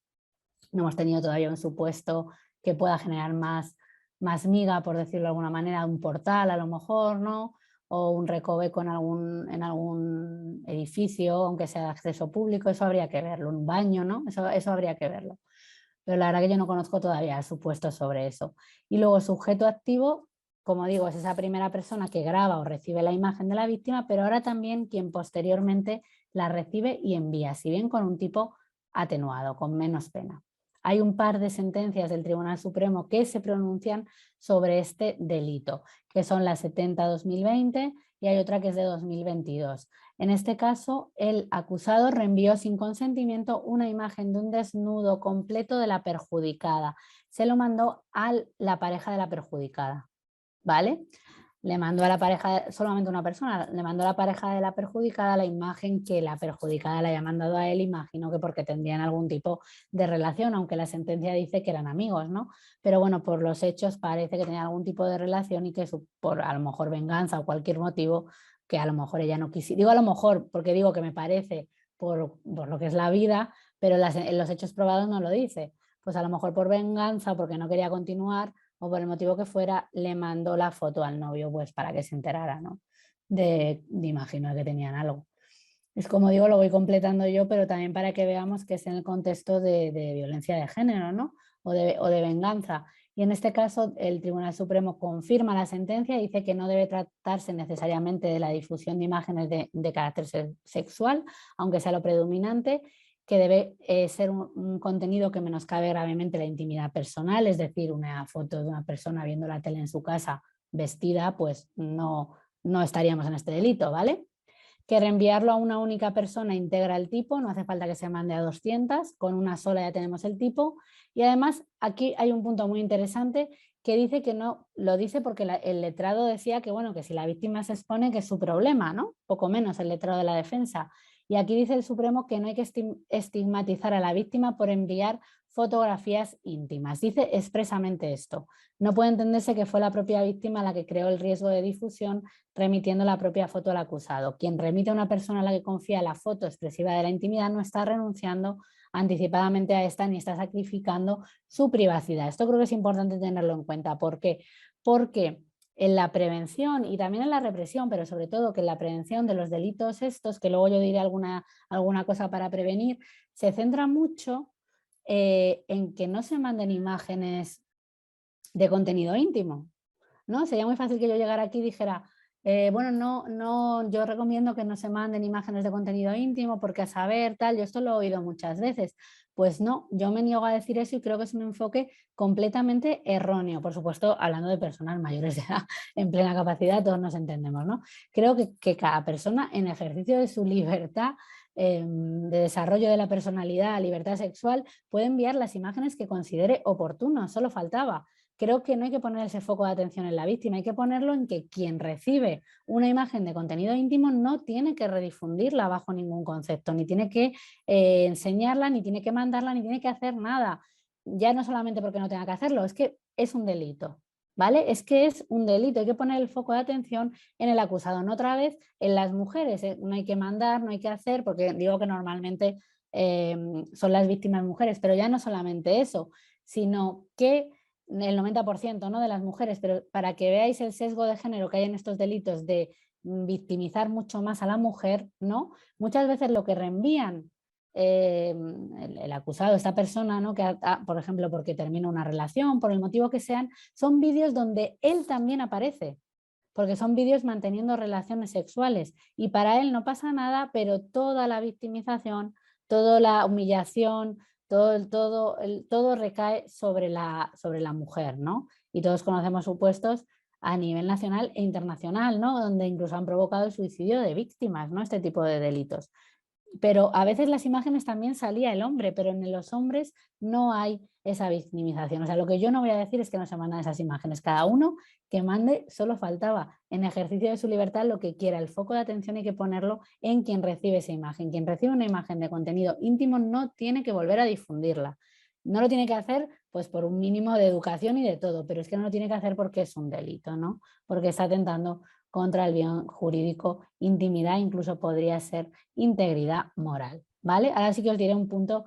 No hemos tenido todavía un supuesto que pueda generar más miga, por decirlo de alguna manera, un portal a lo mejor, ¿no? O un recoveco en algún edificio, aunque sea de acceso público, eso habría que verlo, un baño, ¿no? Eso habría que verlo. Pero la verdad que yo no conozco todavía supuestos sobre eso. Y luego sujeto activo, como digo, es esa primera persona que graba o recibe la imagen de la víctima, pero ahora también quien posteriormente la recibe y envía, si bien con un tipo atenuado, con menos pena. Hay un par de sentencias del Tribunal Supremo que se pronuncian sobre este delito, que son la 70/2020 y hay otra que es de 2022. En este caso, el acusado reenvió sin consentimiento una imagen de un desnudo completo de la perjudicada. Se lo mandó a la pareja de la perjudicada, ¿vale? Le mandó a la pareja, solamente una persona, le mandó a la pareja de la perjudicada la imagen que la perjudicada le haya mandado a él, imagino que porque tendrían algún tipo de relación, aunque la sentencia dice que eran amigos, ¿no? Pero bueno, por los hechos parece que tenían algún tipo de relación y que por a lo mejor venganza o cualquier motivo, que a lo mejor ella no quisiera, digo a lo mejor porque digo que me parece por lo que es la vida, pero en los hechos probados no lo dice. Pues a lo mejor por venganza, porque no quería continuar o por el motivo que fuera, le mandó la foto al novio pues para que se enterara, ¿no? De imagino que tenían algo. Es como digo, lo voy completando yo, pero también para que veamos que es en el contexto de violencia de género, ¿no? O de venganza. Y en este caso, el Tribunal Supremo confirma la sentencia y dice que no debe tratarse necesariamente de la difusión de imágenes de carácter sexual, aunque sea lo predominante, que debe ser un contenido que menoscabe gravemente la intimidad personal, es decir, una foto de una persona viendo la tele en su casa vestida, pues no estaríamos en este delito, ¿vale? Que reenviarlo a una única persona integra el tipo, no hace falta que se mande a 200, con una sola ya tenemos el tipo. Y además aquí hay un punto muy interesante que dice que no, lo dice porque el letrado decía que bueno, que si la víctima se expone que es su problema, ¿no? Poco menos el letrado de la defensa. Y aquí dice el Supremo que no hay que estigmatizar a la víctima por enviar fotografías íntimas. Dice expresamente esto. No puede entenderse que fue la propia víctima la que creó el riesgo de difusión remitiendo la propia foto al acusado. Quien remite a una persona a la que confía la foto expresiva de la intimidad no está renunciando anticipadamente a esta ni está sacrificando su privacidad. Esto creo que es importante tenerlo en cuenta. ¿Por qué? Porque en la prevención y también en la represión, pero sobre todo que en la prevención de los delitos estos, que luego yo diré alguna cosa para prevenir, se centra mucho en que no se manden imágenes de contenido íntimo, ¿no? Sería muy fácil que yo llegara aquí y dijera, bueno, no, yo recomiendo que no se manden imágenes de contenido íntimo porque a saber, tal, yo esto lo he oído muchas veces. Pues no, yo me niego a decir eso y creo que es un enfoque completamente erróneo. Por supuesto, hablando de personas mayores de edad en plena capacidad, todos nos entendemos, ¿no? Creo que cada persona en ejercicio de su libertad de desarrollo de la personalidad, libertad sexual, puede enviar las imágenes que considere oportuno, solo faltaba. Creo que no hay que poner ese foco de atención en la víctima, hay que ponerlo en que quien recibe una imagen de contenido íntimo no tiene que redifundirla bajo ningún concepto, ni tiene que enseñarla, ni tiene que mandarla, ni tiene que hacer nada. Ya no solamente porque no tenga que hacerlo, es que es un delito, ¿vale? Es que es un delito, hay que poner el foco de atención en el acusado, no otra vez en las mujeres, no hay que mandar, no hay que hacer, porque digo que normalmente son las víctimas mujeres, pero ya no solamente eso, sino que el 90%, ¿no?, de las mujeres, pero para que veáis el sesgo de género que hay en estos delitos de victimizar mucho más a la mujer, ¿no? Muchas veces lo que reenvían el acusado, esta persona, ¿no?, que por ejemplo porque termina una relación, por el motivo que sean, son vídeos donde él también aparece, porque son vídeos manteniendo relaciones sexuales y para él no pasa nada, pero toda la victimización, toda la humillación, todo recae sobre la mujer, ¿no? Y todos conocemos supuestos a nivel nacional e internacional, ¿no?, donde incluso han provocado el suicidio de víctimas, ¿no?, este tipo de delitos. Pero a veces las imágenes también salía el hombre, pero en los hombres no hay esa victimización. O sea, lo que yo no voy a decir es que no se mandan esas imágenes. Cada uno que mande, solo faltaba, en ejercicio de su libertad, lo que quiera. El foco de atención hay que ponerlo en quien recibe esa imagen. Quien recibe una imagen de contenido íntimo no tiene que volver a difundirla. No lo tiene que hacer pues por un mínimo de educación y de todo, pero es que no lo tiene que hacer porque es un delito, ¿no? Porque está atentando contra el bien jurídico, intimidad, incluso podría ser integridad moral, ¿vale? Ahora sí que os diré un punto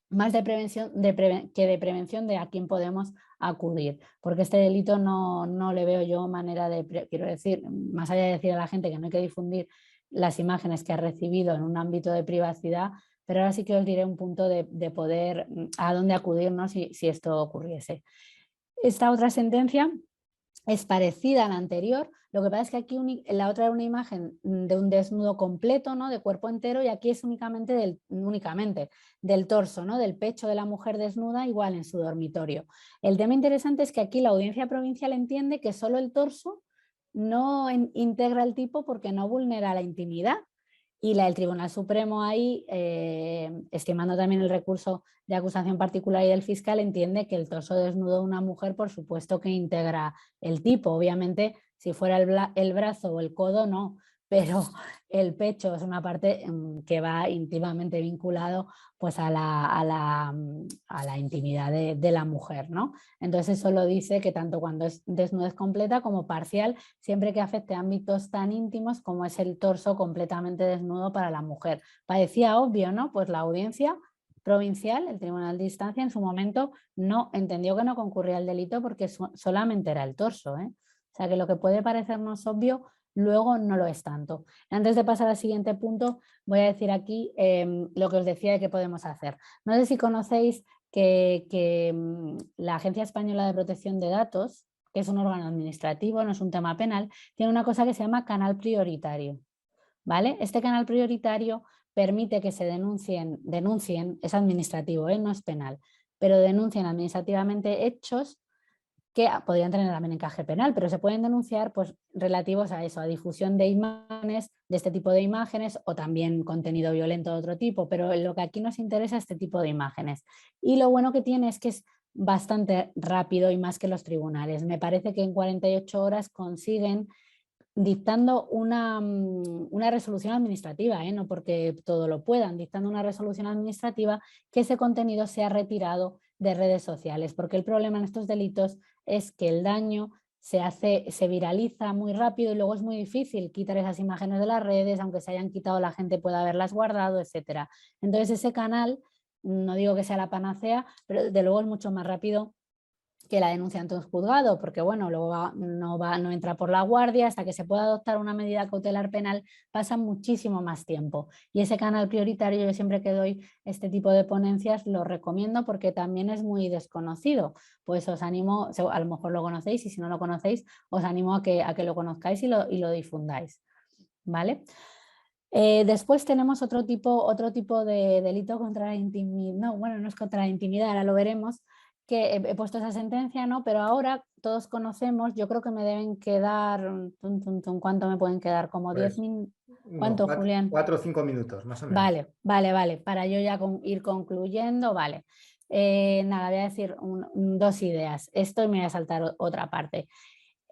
más de prevención que de prevención de a quién podemos acudir, porque este delito no le veo yo manera de, quiero decir, más allá de decir a la gente que no hay que difundir las imágenes que ha recibido en un ámbito de privacidad, pero ahora sí que os diré un punto de poder a dónde acudir, ¿no?, si esto ocurriese. Esta otra sentencia es parecida a la anterior, lo que pasa es que aquí la otra era una imagen de un desnudo completo, ¿no?, de cuerpo entero, y aquí es únicamente del torso, ¿no?, del pecho de la mujer desnuda, igual en su dormitorio. El tema interesante es que aquí la audiencia provincial entiende que solo el torso no integra el tipo porque no vulnera la intimidad. Y el Tribunal Supremo ahí, estimando también el recurso de acusación particular y del fiscal, entiende que el torso desnudo de una mujer, por supuesto que integra el tipo. Obviamente, si fuera el brazo o el codo, no, pero el pecho es una parte que va íntimamente vinculado pues a la intimidad de la mujer, ¿no? Entonces eso lo dice que tanto cuando es desnudez completa como parcial, siempre que afecte ámbitos tan íntimos como es el torso completamente desnudo para la mujer. Parecía obvio, ¿no? Pues la audiencia provincial, el Tribunal de Instancia, en su momento no entendió que no concurría el delito porque solamente era el torso, ¿eh? O sea que lo que puede parecernos obvio, luego no lo es tanto. Antes de pasar al siguiente punto, voy a decir aquí lo que os decía de qué podemos hacer. No sé si conocéis que la Agencia Española de Protección de Datos, que es un órgano administrativo, no es un tema penal, tiene una cosa que se llama canal prioritario. ¿Vale? Este canal prioritario permite que se denuncien, es administrativo, no es penal, pero denuncien administrativamente hechos que podrían tener también encaje penal, pero se pueden denunciar pues, relativos a eso, a difusión de imágenes, de este tipo de imágenes, o también contenido violento de otro tipo, pero lo que aquí nos interesa es este tipo de imágenes. Y lo bueno que tiene es que es bastante rápido y más que los tribunales. Me parece que en 48 horas consiguen dictando una resolución administrativa, no porque todo lo puedan, dictando una resolución administrativa que ese contenido sea retirado de redes sociales, porque el problema en estos delitos es que el daño se viraliza muy rápido y luego es muy difícil quitar esas imágenes de las redes, aunque se hayan quitado la gente puede haberlas guardado, etcétera. Entonces ese canal, no digo que sea la panacea, pero de luego es mucho más rápido que la denuncia ante un juzgado, porque bueno, luego no entra por la guardia, hasta que se pueda adoptar una medida cautelar penal pasa muchísimo más tiempo. Y ese canal prioritario, yo siempre que doy este tipo de ponencias lo recomiendo porque también es muy desconocido. Pues os animo, a lo mejor lo conocéis y si no lo conocéis, os animo a que lo conozcáis y lo difundáis. ¿Vale? Después tenemos otro tipo de delito contra la intimidad, no, bueno, no es contra la intimidad, ahora lo veremos, que he puesto esa sentencia, ¿no? Pero ahora todos conocemos, yo creo que me deben quedar, ¿cuánto me pueden quedar? Como 10 Pues minutos. no, ¿Cuánto, Julián? 4 o 5 minutos, más o menos. Vale, para yo ya ir concluyendo, vale. Nada, voy a decir dos ideas, esto y me voy a saltar otra parte.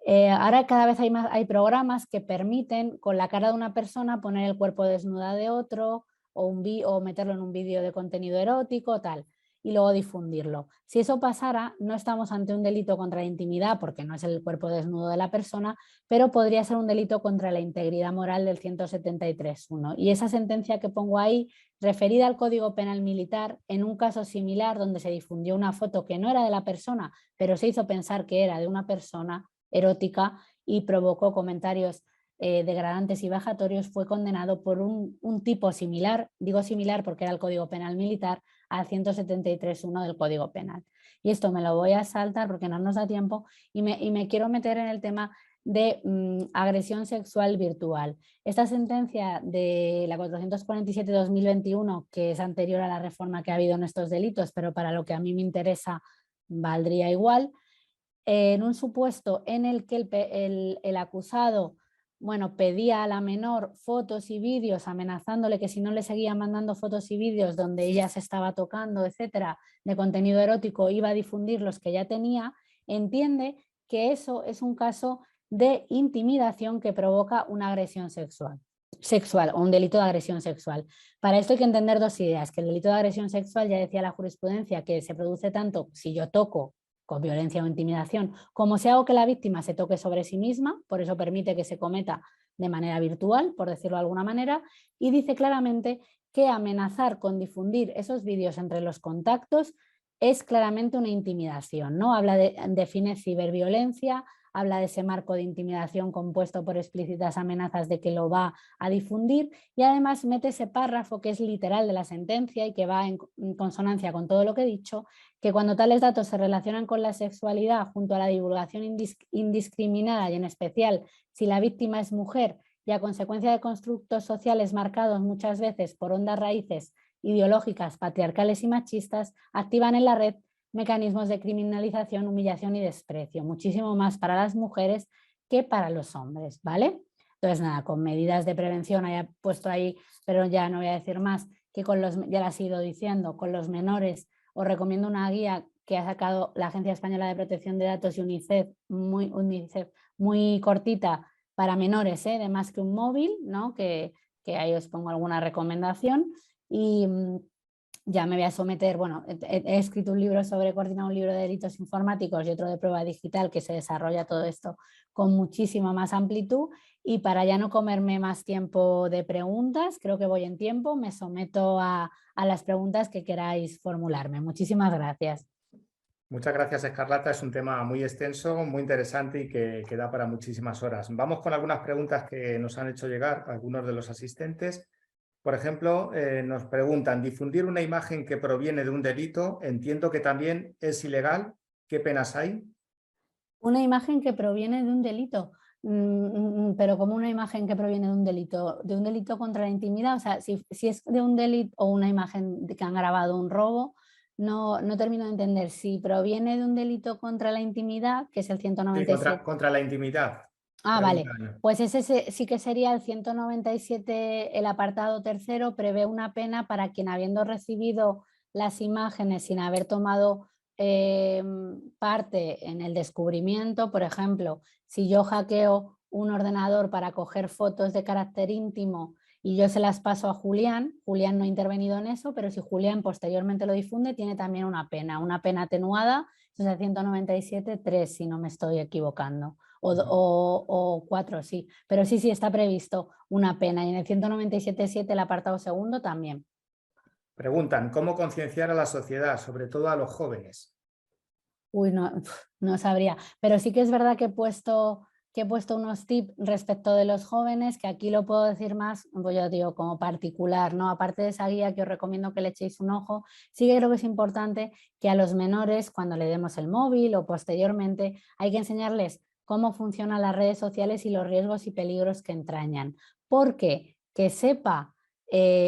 Ahora cada vez hay programas que permiten con la cara de una persona poner el cuerpo desnuda de otro o meterlo en un vídeo de contenido erótico, tal, y luego difundirlo. Si eso pasara, no estamos ante un delito contra la intimidad porque no es el cuerpo desnudo de la persona, pero podría ser un delito contra la integridad moral del 173.1. Y esa sentencia que pongo ahí, referida al Código Penal Militar, en un caso similar donde se difundió una foto que no era de la persona, pero se hizo pensar que era de una persona erótica y provocó comentarios degradantes y vejatorios, fue condenado por un tipo similar, digo similar porque era el Código Penal Militar, al 173.1 del Código Penal. Y esto me lo voy a saltar porque no nos da tiempo y me quiero meter en el tema de agresión sexual virtual. Esta sentencia de la 447-2021, que es anterior a la reforma que ha habido en estos delitos, pero para lo que a mí me interesa valdría igual, en un supuesto en el que el acusado, bueno, pedía a la menor fotos y vídeos amenazándole que si no le seguía mandando fotos y vídeos donde ella se estaba tocando, etcétera, de contenido erótico, iba a difundir los que ya tenía, entiende que eso es un caso de intimidación que provoca una agresión sexual o un delito de agresión sexual. Para esto hay que entender dos ideas, que el delito de agresión sexual, ya decía la jurisprudencia, que se produce tanto si yo toco con violencia o intimidación, como si hago que la víctima se toque sobre sí misma, por eso permite que se cometa de manera virtual, por decirlo de alguna manera, y dice claramente que amenazar con difundir esos vídeos entre los contactos es claramente una intimidación, ¿no? Define ciberviolencia, habla de ese marco de intimidación compuesto por explícitas amenazas de que lo va a difundir y además mete ese párrafo que es literal de la sentencia y que va en consonancia con todo lo que he dicho, que cuando tales datos se relacionan con la sexualidad junto a la divulgación indiscriminada y en especial si la víctima es mujer y a consecuencia de constructos sociales marcados muchas veces por hondas raíces ideológicas, patriarcales y machistas, activan en la red mecanismos de criminalización, humillación y desprecio, muchísimo más para las mujeres que para los hombres, ¿vale? Entonces, nada, con medidas de prevención, haya puesto ahí, pero ya no voy a decir más, que ya lo has ido diciendo, con los menores, os recomiendo una guía que ha sacado la Agencia Española de Protección de Datos y UNICEF muy cortita, para menores, de más que un móvil, ¿no? Que ahí os pongo alguna recomendación. Y ya me voy a someter, bueno, he escrito un libro sobre coordinar un libro de delitos informáticos y otro de prueba digital que se desarrolla todo esto con muchísima más amplitud, y para ya no comerme más tiempo de preguntas, creo que voy en tiempo, me someto a las preguntas que queráis formularme. Muchísimas gracias. Muchas gracias, Escarlata. Es un tema muy extenso, muy interesante y que da para muchísimas horas. Vamos con algunas preguntas que nos han hecho llegar algunos de los asistentes. Por ejemplo, nos preguntan, difundir una imagen que proviene de un delito, entiendo que también es ilegal. ¿Qué penas hay? Una imagen que proviene de un delito, pero como una imagen que proviene de un delito contra la intimidad, o sea, si es de un delito o una imagen de que han grabado un robo, no termino de entender. Si proviene de un delito contra la intimidad, que es el Sí, 197. contra la intimidad. Ah, vale. Preguntan. Pues ese sí que sería el 197, el apartado tercero, prevé una pena para quien, habiendo recibido las imágenes sin haber tomado parte en el descubrimiento, por ejemplo, si yo hackeo un ordenador para coger fotos de carácter íntimo y yo se las paso a Julián, Julián no ha intervenido en eso, pero si Julián posteriormente lo difunde, tiene también una pena atenuada, eso es el 197.3, si no me estoy equivocando. O 4, sí. Pero sí, está previsto una pena. Y en el 197.7, el apartado segundo, también. Preguntan, ¿cómo concienciar a la sociedad, sobre todo a los jóvenes? Uy, no sabría. Pero sí que es verdad que he puesto unos tips respecto de los jóvenes, que aquí lo puedo decir más, pues yo digo, como particular, ¿no? Aparte de esa guía que os recomiendo que le echéis un ojo, sí que creo que es importante que a los menores, cuando le demos el móvil o posteriormente, hay que enseñarles cómo funcionan las redes sociales y los riesgos y peligros que entrañan. Porque que sepa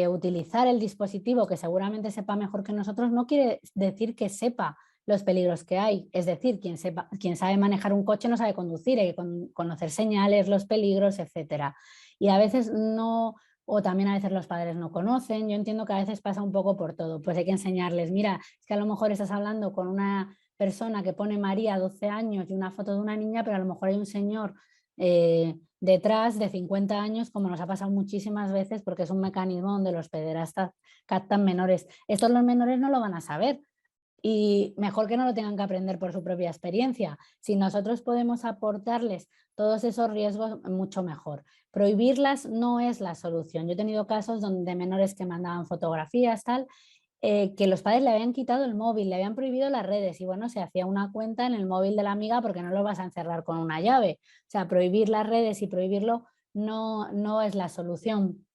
utilizar el dispositivo, que seguramente sepa mejor que nosotros, no quiere decir que sepa los peligros que hay. Es decir, quien sabe manejar un coche no sabe conducir, hay que conocer señales, los peligros, etcétera. Y a veces no, o también a veces los padres no conocen. Yo entiendo que a veces pasa un poco por todo. Pues hay que enseñarles, mira, es que a lo mejor estás hablando con una persona que pone María 12 años y una foto de una niña, pero a lo mejor hay un señor detrás de 50 años, como nos ha pasado muchísimas veces, porque es un mecanismo donde los pederastas captan menores. Estos los menores no lo van a saber, y mejor que no lo tengan que aprender por su propia experiencia. Si nosotros podemos aportarles todos esos riesgos, mucho mejor. Prohibirlas no es la solución. Yo he tenido casos donde menores que mandaban fotografías, tal, que los padres le habían quitado el móvil, le habían prohibido las redes, y bueno, se hacía una cuenta en el móvil de la amiga porque no lo vas a encerrar con una llave. O sea, prohibir las redes y prohibirlo no es la solución.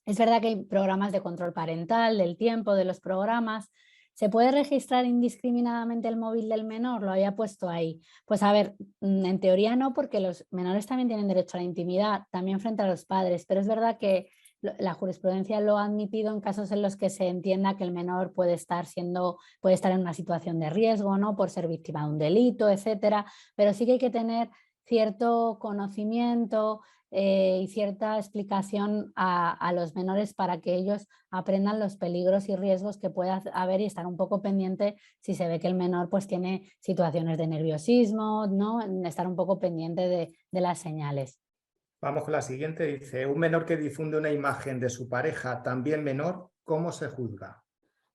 Es verdad que hay programas de control parental, del tiempo de los programas. ¿Se puede registrar indiscriminadamente el móvil del menor? Lo había puesto ahí. Pues a ver, en teoría no, porque los menores también tienen derecho a la intimidad, también frente a los padres, pero es verdad que la jurisprudencia lo ha admitido en casos en los que se entienda que el menor puede estar en una situación de riesgo, ¿no? Por ser víctima de un delito, etcétera, pero sí que hay que tener cierto conocimiento y cierta explicación a los menores para que ellos aprendan los peligros y riesgos que pueda haber, y estar un poco pendiente si se ve que el menor pues tiene situaciones de nerviosismo, ¿no? Estar un poco pendiente de las señales. Vamos con la siguiente. Dice, un menor que difunde una imagen de su pareja, también menor, ¿cómo se juzga?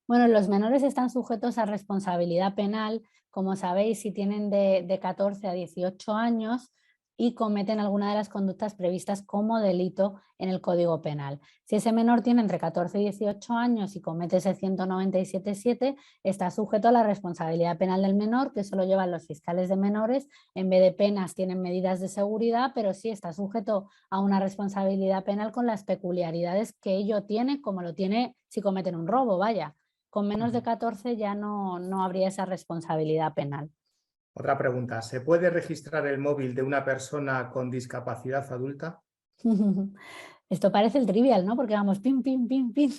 Bueno, los menores están sujetos a responsabilidad penal, como sabéis, si tienen de 14 a 18 años y cometen alguna de las conductas previstas como delito en el Código Penal. Si ese menor tiene entre 14 y 18 años y comete ese 197.7, está sujeto a la responsabilidad penal del menor, que eso lo llevan los fiscales de menores. En vez de penas tienen medidas de seguridad, pero sí está sujeto a una responsabilidad penal con las peculiaridades que ello tiene, como lo tiene si cometen un robo, vaya. Con menos de 14 ya no habría esa responsabilidad penal. Otra pregunta, ¿se puede registrar el móvil de una persona con discapacidad adulta? Esto parece el trivial, ¿no? Porque vamos, pin, pin, pin, pin.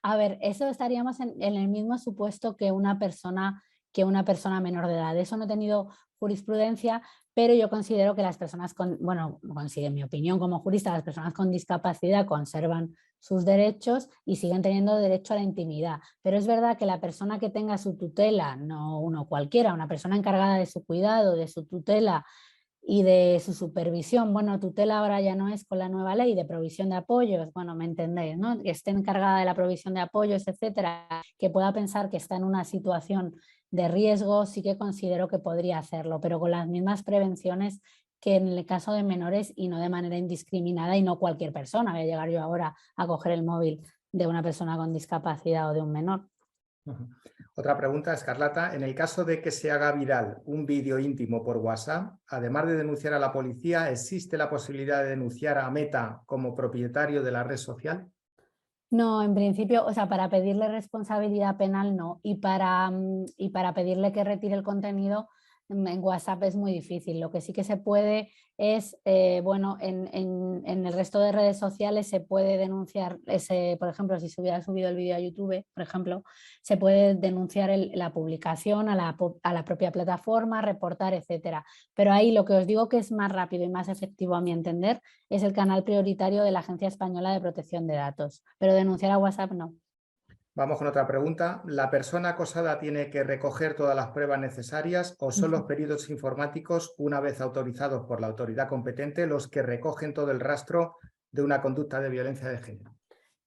A ver, eso estaríamos en el mismo supuesto que una persona menor de edad. Eso no he tenido jurisprudencia, pero yo considero que las personas en mi opinión como jurista, las personas con discapacidad conservan sus derechos y siguen teniendo derecho a la intimidad. Pero es verdad que la persona que tenga su tutela, no uno cualquiera, una persona encargada de su cuidado, de su tutela, y de su supervisión. Bueno, tutela ahora ya no es con la nueva ley de provisión de apoyos, bueno, me entendéis, ¿no? Que esté encargada de la provisión de apoyos, etcétera, que pueda pensar que está en una situación de riesgo, sí que considero que podría hacerlo, pero con las mismas prevenciones que en el caso de menores y no de manera indiscriminada y no cualquier persona. Voy a llegar yo ahora a coger el móvil de una persona con discapacidad o de un menor. Ujú. Otra pregunta, Escarlata. En el caso de que se haga viral un vídeo íntimo por WhatsApp, además de denunciar a la policía, ¿existe la posibilidad de denunciar a Meta como propietario de la red social? No, en principio, o sea, para pedirle responsabilidad penal no. Y para pedirle que retire el contenido en WhatsApp es muy difícil. Lo que sí que se puede es, bueno, en el resto de redes sociales se puede denunciar ese, por ejemplo, si se hubiera subido el vídeo a YouTube, por ejemplo, se puede denunciar la publicación a la propia plataforma, reportar, etcétera. Pero ahí lo que os digo que es más rápido y más efectivo a mi entender es el canal prioritario de la Agencia Española de Protección de Datos, pero denunciar a WhatsApp no. Vamos con otra pregunta. ¿La persona acosada tiene que recoger todas las pruebas necesarias o son los peritos informáticos, una vez autorizados por la autoridad competente, los que recogen todo el rastro de una conducta de violencia de género?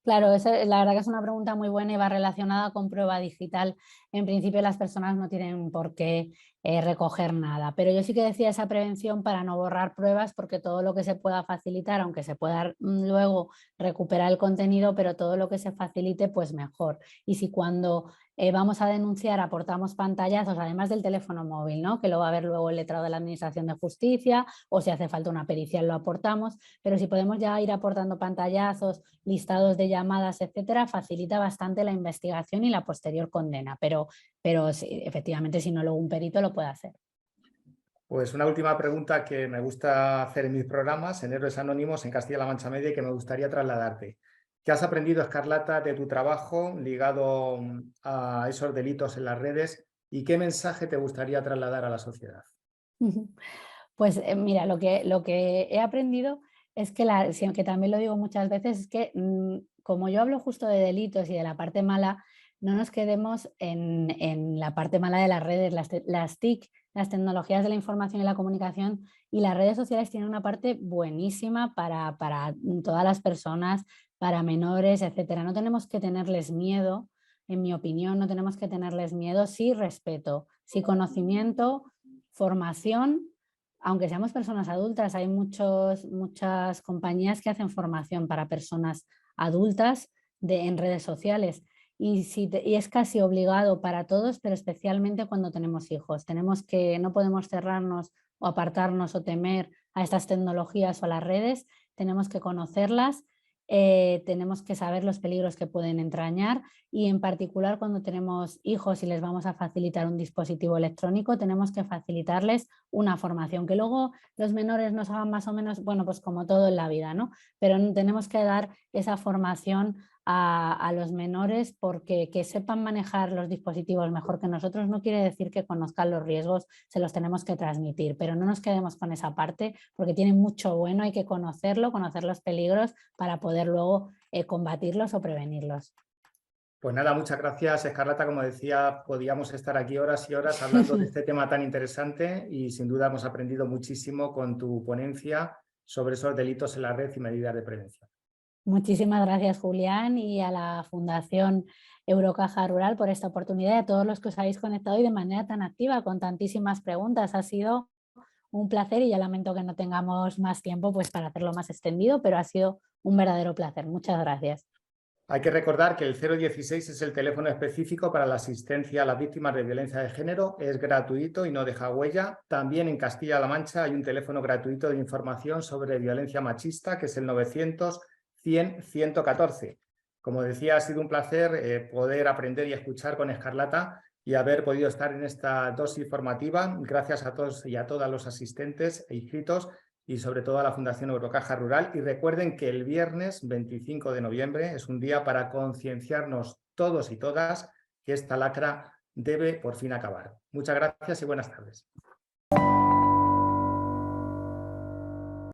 Claro, la verdad que es una pregunta muy buena y va relacionada con prueba digital. En principio las personas no tienen por qué recoger nada, pero yo sí que decía esa prevención para no borrar pruebas porque todo lo que se pueda facilitar, aunque se pueda luego recuperar el contenido, pero todo lo que se facilite pues mejor. Y si cuando vamos a denunciar aportamos pantallazos, además del teléfono móvil, ¿no? Que lo va a ver luego el letrado de la Administración de Justicia o si hace falta una pericial lo aportamos, pero si podemos ya ir aportando pantallazos, listados de llamadas, etcétera, facilita bastante la investigación y la posterior condena, pero sí, efectivamente si no luego un perito lo puede hacer. Pues una última pregunta que me gusta hacer en mis programas, en Héroes Anónimos, en Castilla-La Mancha Media, y que me gustaría trasladarte. ¿Qué has aprendido, Escarlata, de tu trabajo ligado a esos delitos en las redes y qué mensaje te gustaría trasladar a la sociedad? Pues mira, lo que he aprendido es que, que también lo digo muchas veces, es que como yo hablo justo de delitos y de la parte mala, no nos quedemos en la parte mala de las redes, las TIC, las tecnologías de la información y la comunicación, y las redes sociales tienen una parte buenísima para todas las personas, para menores, etcétera. No tenemos que tenerles miedo, en mi opinión, no tenemos que tenerles miedo, sí respeto, sí conocimiento, formación. Aunque seamos personas adultas, hay muchas compañías que hacen formación para personas adultas en redes sociales y es casi obligado para todos, pero especialmente cuando tenemos hijos. No podemos cerrarnos o apartarnos o temer a estas tecnologías o a las redes, tenemos que conocerlas, tenemos que saber los peligros que pueden entrañar y en particular cuando tenemos hijos y les vamos a facilitar un dispositivo electrónico, tenemos que facilitarles una formación, que luego los menores nos hagan más o menos, bueno, pues como todo en la vida, ¿no? Pero tenemos que dar esa formación a los menores porque que sepan manejar los dispositivos mejor que nosotros no quiere decir que conozcan los riesgos, se los tenemos que transmitir, pero no nos quedemos con esa parte porque tiene mucho bueno, hay que conocerlo, conocer los peligros para poder luego combatirlos o prevenirlos. Pues nada, muchas gracias, Escarlata. Como decía, podíamos estar aquí horas y horas hablando de este tema tan interesante y sin duda hemos aprendido muchísimo con tu ponencia sobre esos delitos en la red y medidas de prevención. Muchísimas gracias, Julián, y a la Fundación Eurocaja Rural por esta oportunidad y a todos los que os habéis conectado y de manera tan activa con tantísimas preguntas. Ha sido un placer y ya lamento que no tengamos más tiempo pues, para hacerlo más extendido, pero ha sido un verdadero placer. Muchas gracias. Hay que recordar que el 016 es el teléfono específico para la asistencia a las víctimas de violencia de género. Es gratuito y no deja huella. También en Castilla-La Mancha hay un teléfono gratuito de información sobre violencia machista, que es el 900-100-114. Como decía, ha sido un placer poder aprender y escuchar con Escarlata y haber podido estar en esta dosis formativa. Gracias a todos y a todas los asistentes e inscritos y sobre todo a la Fundación Eurocaja Rural. Y recuerden que el viernes 25 de noviembre es un día para concienciarnos todos y todas que esta lacra debe por fin acabar. Muchas gracias y buenas tardes.